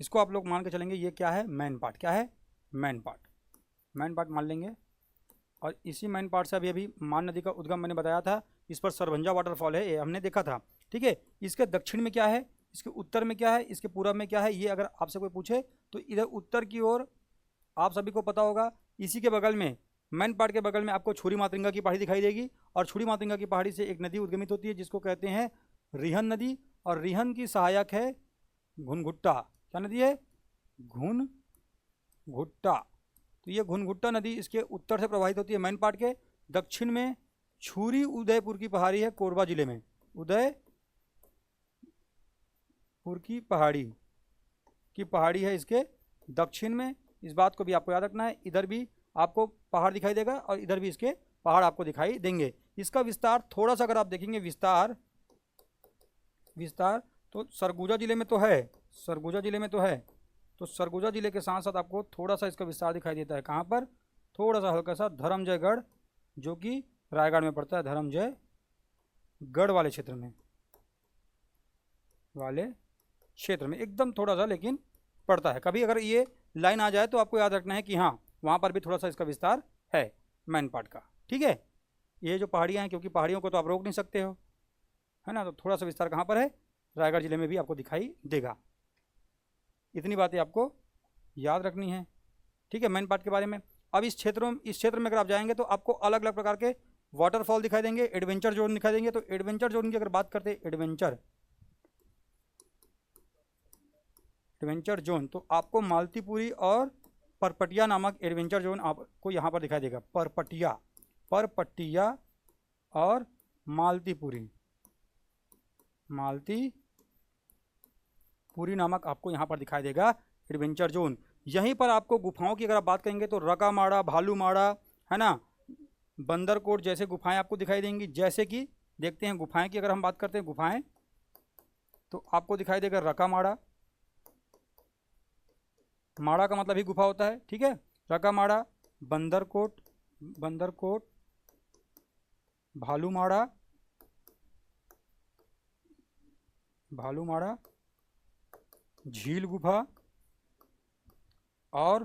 इसको आप लोग मान के चलेंगे ये क्या है, मैनपाट। क्या है? मैनपाट। मैनपाट मान लेंगे। और इसी मैनपाट से अभी मांड नदी का उद्गम मैंने बताया था, इस पर सरभंजा वाटरफॉल है, ये हमने देखा था, ठीक है। इसके दक्षिण में क्या है, इसके उत्तर में क्या है, इसके पूरब में क्या है, ये अगर आपसे कोई पूछे तो इधर उत्तर की ओर आप सभी को पता होगा, इसी के बगल में, मैनपाट के बगल में आपको छुरी मातृंगा की पहाड़ी दिखाई देगी। और छुरी मातृंगा की पहाड़ी से एक नदी उद्गमित होती है जिसको कहते हैं रिहन नदी, और रिहन की सहायक है घुनघुट्टा। क्या नदी है? घुनघुट्टा। तो ये घुनघुट्टा नदी इसके उत्तर से प्रवाहित होती है मैनपाट के। दक्षिण में छुरी उदयपुर की पहाड़ी है कोरबा जिले में, उदयपुर की पहाड़ी है इसके दक्षिण में। इस बात को भी आपको याद रखना है। इधर भी आपको पहाड़ दिखाई देगा और इधर भी इसके पहाड़ आपको दिखाई देंगे। इसका विस्तार थोड़ा सा अगर आप देखेंगे, विस्तार तो सरगुजा जिले में तो है, तो सरगुजा जिले के साथ साथ आपको थोड़ा सा इसका विस्तार दिखाई देता है। कहाँ पर? थोड़ा सा हल्का सा धर्मजयगढ़, जो कि रायगढ़ में पड़ता है, धर्मजयगढ़ वाले क्षेत्र में एकदम थोड़ा सा लेकिन पड़ता है। कभी अगर ये लाइन आ जाए तो आपको याद रखना है कि हाँ वहाँ पर भी थोड़ा सा इसका विस्तार है मैनपाट का, ठीक है। ये जो पहाड़ियाँ हैं, क्योंकि पहाड़ियों को तो आप रोक नहीं सकते हो, है ना, तो थोड़ा सा विस्तार कहाँ पर है, रायगढ़ जिले में भी आपको दिखाई देगा। इतनी बातें आपको याद रखनी है, ठीक है, मैनपाट के बारे में। अब इस क्षेत्र में अगर आप जाएंगे तो आपको अलग अलग प्रकार के वाटरफॉल दिखाई देंगे, एडवेंचर जोन दिखाई देंगे। तो एडवेंचर जोन की अगर बात करते हैं, एडवेंचर जोन, तो आपको मालतीपुरी और परपटिया नामक एडवेंचर जोन आपको यहाँ पर दिखाई देगा। परपटिया और मालतीपुरी नामक आपको यहाँ पर दिखाई देगा एडवेंचर जोन। यहीं पर आपको गुफाओं की अगर आप बात करेंगे तो रकामाड़ा, भालूमाड़ा, है ना, बंदरकोट जैसे गुफाएं आपको दिखाई देंगी। जैसे कि देखते हैं गुफाएं की अगर हम बात करते हैं, गुफाएं तो आपको दिखाई देगा रकामाड़ा। माड़ा का मतलब ही गुफा होता है, ठीक है। रकामाड़ा, बंदरकोट, भालूमाड़ा, झील गुफा और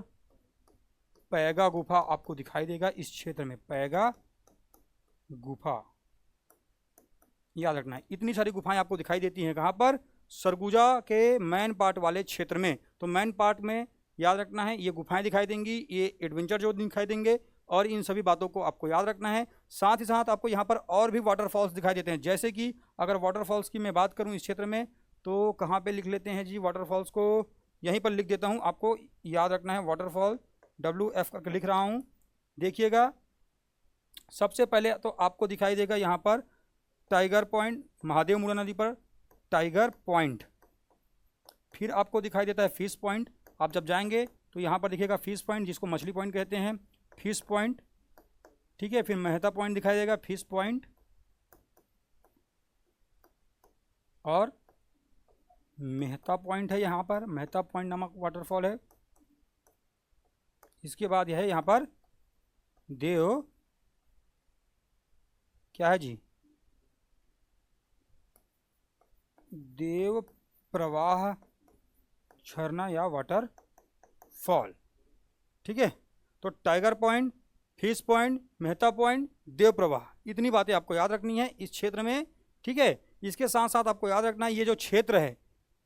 पैगा गुफा आपको दिखाई देगा इस क्षेत्र में। पैगा गुफा याद रखना है। इतनी सारी गुफाएं आपको दिखाई देती हैं कहाँ पर? सरगुजा के मैनपाट वाले क्षेत्र में। तो मैनपाट में याद रखना है, ये गुफाएं दिखाई देंगी, ये एडवेंचर जोन दिखाई देंगे, और इन सभी बातों को आपको याद रखना है। साथ ही साथ आपको यहाँ पर और भी वाटरफॉल्स दिखाई देते हैं। जैसे कि अगर वाटरफॉल्स की मैं बात करूँ इस क्षेत्र में, तो कहाँ पे लिख लेते हैं जी वाटरफॉल्स को? यहीं पर लिख देता हूँ, आपको याद रखना है। वाटरफॉल WF करके लिख रहा हूँ, देखिएगा। सबसे पहले तो आपको दिखाई देगा यहाँ पर टाइगर पॉइंट, महादेवमुरा नदी पर टाइगर पॉइंट। फिर आपको दिखाई देता है फिश पॉइंट। आप जब जाएंगे तो यहाँ पर दिखेगा फिश पॉइंट, जिसको मछली पॉइंट कहते हैं, फिश पॉइंट, ठीक है। फिर मेहता पॉइंट दिखाई देगा, फिश पॉइंट, और मेहता पॉइंट है यहाँ पर, मेहता पॉइंट नामक वाटरफॉल है। इसके बाद यह है यहाँ पर क्या है जी, देव प्रवाह झरना या वाटरफॉल, ठीक है। तो tiger point, fish point, Mehta point, Dev Pravah, इतनी बातें आपको याद रखनी है। इस क्षेत्र में ठीक है। इसके साथ साथ आपको याद रखना है ये जो क्षेत्र है,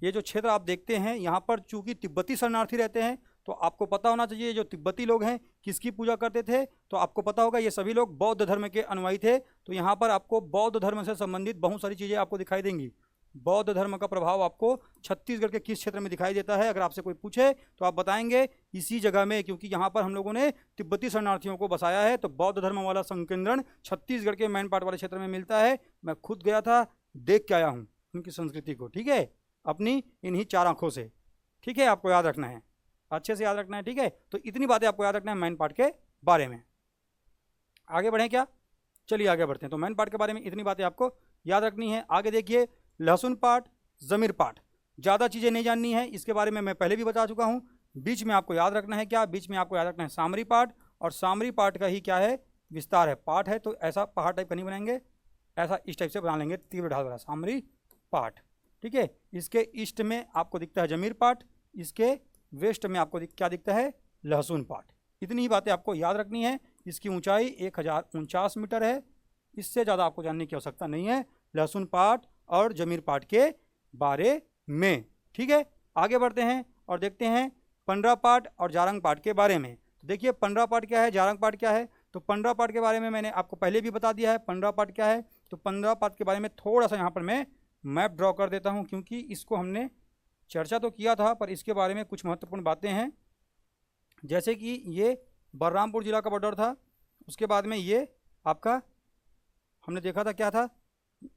ये जो क्षेत्र आप देखते हैं यहाँ पर चूंकि तिब्बती शरणार्थी रहते हैं, तो आपको पता होना चाहिए जो तिब्बती लोग हैं किसकी पूजा करते थे। तो आपको पता होगा ये सभी लोग बौद्ध धर्म के अनुयायी थे। तो यहाँ पर आपको बौद्ध धर्म से संबंधित बहुत सारी चीज़ें आपको दिखाई देंगी। बौद्ध धर्म का प्रभाव आपको छत्तीसगढ़ के किस क्षेत्र में दिखाई देता है, अगर आपसे कोई पूछे तो आप बताएंगे इसी जगह में, क्योंकि यहाँ पर हम लोगों ने तिब्बती शरणार्थियों को बसाया है। तो बौद्ध धर्म वाला संकेंद्रण छत्तीसगढ़ के मैन पाट वाले क्षेत्र में मिलता है। मैं खुद गया था, देख के आया हूँ उनकी संस्कृति को, ठीक है, अपनी इन्हीं 4 आंखों से। ठीक है, आपको याद रखना है, अच्छे से याद रखना है। ठीक है, तो इतनी बातें आपको याद रखना है मैन पाट के बारे में। आगे बढ़ें क्या? चलिए आगे बढ़ते हैं। तो मैन पाट के बारे में इतनी बातें आपको याद रखनी है। आगे देखिए, लहसुन पाट, ज़मीर पाट, ज़्यादा चीज़ें नहीं जाननी है, इसके बारे में मैं पहले भी बता चुका हूँ। बीच में आपको याद रखना है क्या? बीच में आपको याद रखना है सामरी पाट, और सामरी पाट का ही क्या है? विस्तार है, पाट है। तो ऐसा पहाड़ टाइप का नहीं बनाएंगे, ऐसा इस टाइप से बना लेंगे, तीव्र ढाल वाला सामरी पाट। ठीक है, इसके ईस्ट में आपको दिखता है जमीर पाट, इसके वेस्ट में आपको क्या दिखता है? लहसुन पाट। इतनी ही बातें आपको याद रखनी है। इसकी ऊंचाई 1049 मीटर है, इससे ज़्यादा आपको जानने की आवश्यकता नहीं है लहसुन पाट और जमीर पाट के बारे में। ठीक है, आगे बढ़ते हैं और देखते हैं पंडरा पाट और जारंग पाट के बारे में। तो देखिए पंडरा पाट क्या है, जारंग पाट क्या है। तो पंडरा पाट के बारे में मैंने आपको पहले भी बता दिया है पंडरा पाट क्या है। तो पंडरा पाट के बारे में थोड़ा सा यहाँ पर मैं मैप ड्रॉ कर देता हूँ, क्योंकि इसको हमने चर्चा तो किया था पर इसके बारे में कुछ महत्वपूर्ण बातें हैं। जैसे कि ये बलरामपुर जिला का बॉर्डर था, उसके बाद में ये आपका हमने देखा था क्या था?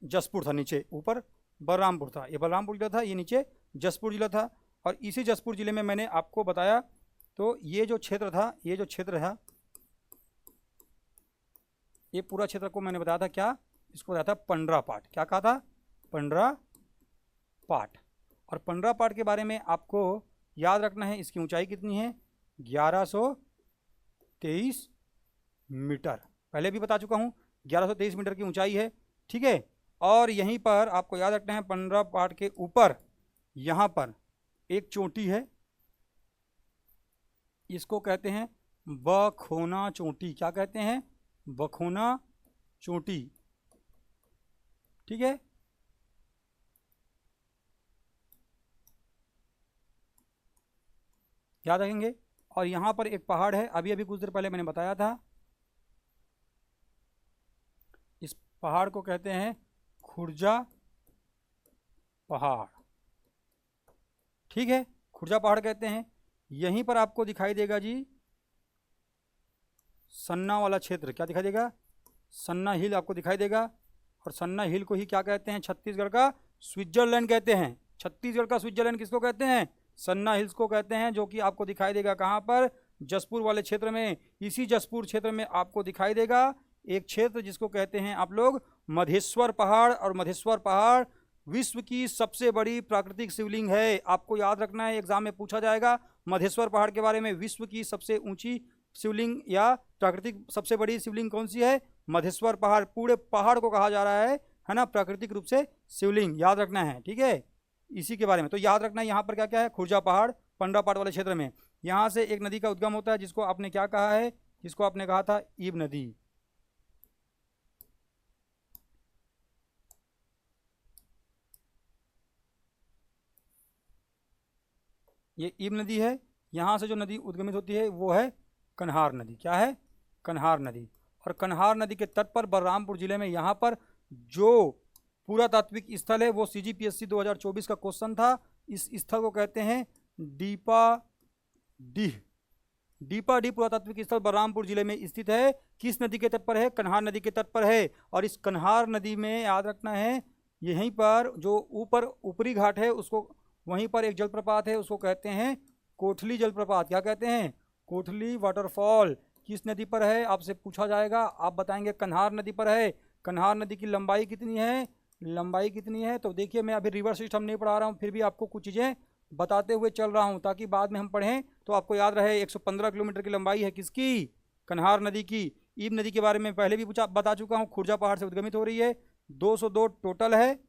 जसपुर था, नीचे ऊपर बलरामपुर था, ये बलरामपुर जिला था, ये नीचे जसपुर जिला था। और इसी जसपुर जिले में मैंने आपको बताया, तो ये जो क्षेत्र था, ये जो क्षेत्र था, ये पूरा क्षेत्र को मैंने बताया था क्या? इसको बताया था पंडरा पाट। क्या कहा था? पंडरा पाट। और पंडरा पाट के बारे में आपको याद रखना है, इसकी ऊंचाई कितनी है? 1123 मीटर। पहले भी बता चुका हूँ 1123 मीटर की ऊंचाई है। ठीक है, और यहीं पर आपको याद रखना है पंडरा पाट के ऊपर यहाँ पर एक चोटी है, इसको कहते हैं बखोना चोटी। क्या कहते हैं? बखोना चोटी। ठीक है, याद रखेंगे। और यहाँ पर एक पहाड़ है, अभी अभी कुछ देर पहले मैंने बताया था, इस पहाड़ को कहते हैं खुर्जा पहाड़। ठीक है, खुर्जा पहाड़ कहते हैं। यहीं पर आपको दिखाई देगा जी सन्ना वाला क्षेत्र। क्या दिखाई देगा? सन्ना हिल आपको दिखाई देगा। और सन्ना हिल को ही क्या कहते हैं? छत्तीसगढ़ का स्विट्जरलैंड कहते हैं। छत्तीसगढ़ का स्विट्जरलैंड किसको कहते हैं? सन्ना हिल्स को कहते हैं, जो कि आपको दिखाई देगा कहाँ पर? जसपुर वाले क्षेत्र में। इसी जसपुर क्षेत्र में आपको दिखाई देगा एक क्षेत्र जिसको कहते हैं आप लोग मधेश्वर पहाड़। और मधेश्वर पहाड़ विश्व की सबसे बड़ी प्राकृतिक शिवलिंग है। आपको याद रखना है, एग्जाम में पूछा जाएगा मधेश्वर पहाड़ के बारे में। विश्व की सबसे ऊंची शिवलिंग या प्राकृतिक सबसे बड़ी शिवलिंग कौन सी है? मधेश्वर पहाड़। पूरे पहाड़ को कहा जा रहा है ना, प्राकृतिक रूप से शिवलिंग। याद रखना है, ठीक है, इसी के बारे में। तो याद रखना है यहाँ पर क्या क्या है? खुर्जा पहाड़, पंडरा पाट वाले क्षेत्र में। यहाँ से एक नदी का उद्गम होता है, जिसको आपने क्या कहा है? जिसको आपने कहा था ईब नदी। ये ईब नदी है। यहाँ से जो नदी उद्गमित होती है वो है कन्हार नदी। क्या है? कन्हार नदी। और कन्हार नदी के तट पर बलरामपुर जिले में यहाँ पर जो पुरातात्विक स्थल है वो CGPSC 2024 का क्वेश्चन था। इस स्थल को कहते हैं डीपा डीह। डीपा डी पुरातात्विक स्थल बलरामपुर जिले में स्थित है। किस नदी के तट पर है? कन्हार नदी के तट पर है। और इस कन्हार नदी में याद रखना है, यहीं पर जो ऊपरी घाट है उसको, वहीं पर एक जलप्रपात है, उसको कहते हैं कोठली जलप्रपात। क्या कहते हैं? कोठली वाटरफॉल। किस नदी पर है? आपसे पूछा जाएगा, आप बताएंगे कन्हार नदी पर है। कन्हार नदी की लंबाई कितनी है? लंबाई कितनी है? तो देखिए, मैं अभी रिवर सिस्टम नहीं पढ़ा रहा हूँ, फिर भी आपको कुछ चीज़ें बताते हुए चल रहा हूँ, ताकि बाद में हम पढ़ें तो आपको याद रहे। 115 किलोमीटर की लंबाई है किसकी? कन्हार नदी की। ईब नदी के बारे में पहले भी बता चुका हूँ, खुर्जा पहाड़ से उद्गमित हो रही है। 202 टोटल है,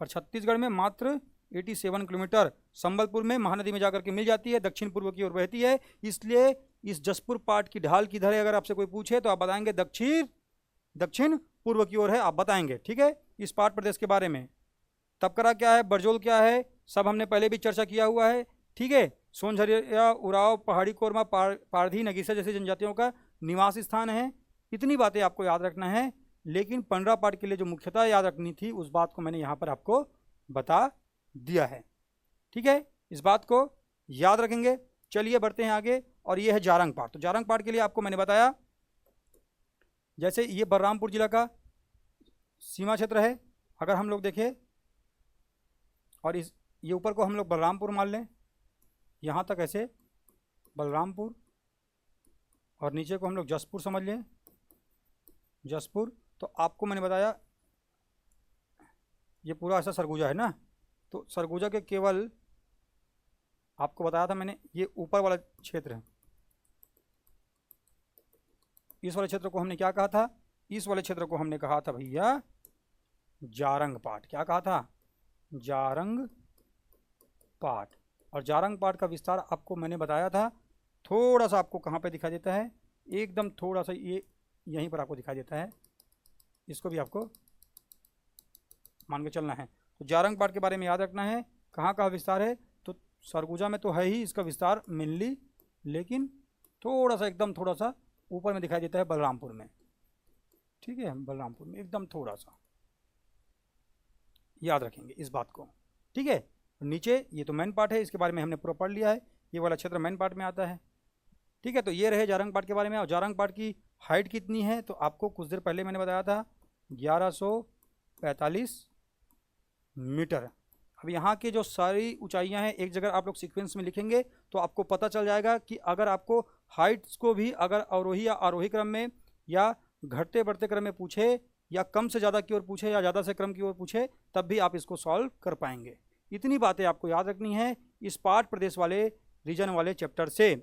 पर छत्तीसगढ़ में मात्र 87 किलोमीटर। संबलपुर में महानदी में जाकर के मिल जाती है, दक्षिण पूर्व की ओर बहती है। इसलिए इस जसपुर पाट की ढाल किधर है? अगर आपसे कोई पूछे तो आप बताएंगे दक्षिण पूर्व की ओर है, आप बताएंगे, ठीक है, इस पाट प्रदेश के बारे में। तपकरा क्या है, बरजोल क्या है, सब हमने पहले भी चर्चा किया हुआ है, ठीक है। सोनझरिया, उराव, पहाड़ी कोरमा, पारधी, नगीसा जैसी जनजातियों का निवास स्थान है। इतनी बातें आपको याद रखना है, लेकिन 15 पाठ के लिए जो मुख्यतः याद रखनी थी उस बात को मैंने यहाँ पर आपको बता दिया है, ठीक है। इस बात को याद रखेंगे। चलिए बढ़ते हैं आगे, और ये है जारंग पाठ। तो जारंग पाठ के लिए आपको मैंने बताया, जैसे ये बलरामपुर जिला का सीमा क्षेत्र है, अगर हम लोग देखें, और इस ये ऊपर को हम लोग बलरामपुर मान लें, यहाँ तक ऐसे बलरामपुर, और नीचे को हम लोग जसपुर समझ लें, जसपुर। तो आपको मैंने बताया ये पूरा ऐसा सरगुजा है ना, तो सरगुजा के केवल आपको बताया था मैंने, ये ऊपर वाला क्षेत्र है, इस वाले क्षेत्र को हमने क्या कहा था, इस वाले क्षेत्र को हमने कहा था भैया जारंग पाठ। क्या कहा था, जारंग पाठ। और जारंग पाठ का विस्तार आपको मैंने बताया था, थोड़ा सा आपको कहाँ पे दिखाई देता है, एकदम थोड़ा सा ये यहीं पर आपको दिखाई देता है, इसको भी आपको मान के चलना है। तो जारंग पाठ के बारे में याद रखना है, कहाँ कहाँ विस्तार है, तो सरगुजा में तो है ही इसका विस्तार मेनली, लेकिन थोड़ा सा एकदम थोड़ा सा ऊपर में दिखाई देता है बलरामपुर में, ठीक है, बलरामपुर में एकदम थोड़ा सा याद रखेंगे इस बात को, ठीक है। नीचे ये तो मेन पार्ट है, इसके बारे में हमने पूरा पढ़ लिया है, ये वाला क्षेत्र मेन पार्ट में आता है, ठीक है। तो ये रहे जारंग पाठ के बारे में। और जारंग पाठ की हाइट कितनी है, तो आपको कुछ देर पहले मैंने बताया था 1145 मीटर। अब यहाँ की जो सारी ऊंचाइयाँ हैं एक जगह आप लोग सीक्वेंस में लिखेंगे तो आपको पता चल जाएगा कि अगर आपको हाइट्स को भी अगर अवरोही या आरोही क्रम में या घटते बढ़ते क्रम में पूछे, या कम से ज़्यादा की ओर पूछे या ज़्यादा से क्रम की ओर पूछे, तब भी आप इसको सॉल्व कर पाएंगे। इतनी बातें आपको याद रखनी है इस पाठ प्रदेश वाले रीजन वाले चैप्टर से,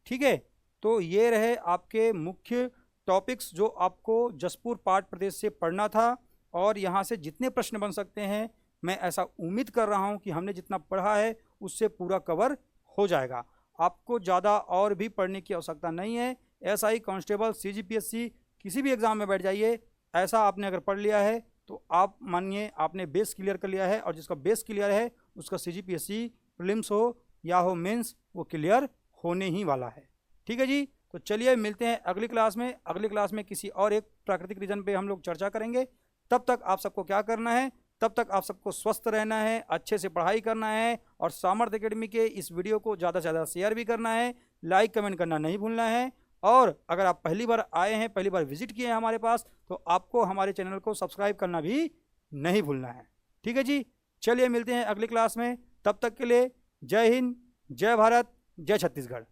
ठीक है। तो ये रहे आपके मुख्य टॉपिक्स जो आपको जसपुर पाठ प्रदेश से पढ़ना था, और यहाँ से जितने प्रश्न बन सकते हैं मैं ऐसा उम्मीद कर रहा हूँ कि हमने जितना पढ़ा है उससे पूरा कवर हो जाएगा। आपको ज़्यादा और भी पढ़ने की आवश्यकता नहीं है। एसआई, कांस्टेबल, सीजीपीएससी किसी भी एग्ज़ाम में बैठ जाइए, ऐसा आपने अगर पढ़ लिया है तो आप मानिए आपने बेस क्लियर कर लिया है, और जिसका बेस क्लियर है उसका सीजीपीएससी प्रीलिम्स हो या हो मेंस, वो क्लियर होने ही वाला है, ठीक है जी। तो चलिए मिलते हैं अगली क्लास में। अगली क्लास में किसी और एक प्राकृतिक रीजन पे हम लोग चर्चा करेंगे। तब तक आप सबको क्या करना है, तब तक आप सबको स्वस्थ रहना है, अच्छे से पढ़ाई करना है, और सामर्थ्य एकेडमी के इस वीडियो को ज़्यादा से ज़्यादा शेयर भी करना है, लाइक कमेंट करना नहीं भूलना है। और अगर आप पहली बार आए हैं, पहली बार विजिट किए हैं हमारे पास, तो आपको हमारे चैनल को सब्सक्राइब करना भी नहीं भूलना है, ठीक है जी। चलिए मिलते हैं अगली क्लास में, तब तक के लिए जय हिंद, जय भारत, जय छत्तीसगढ़।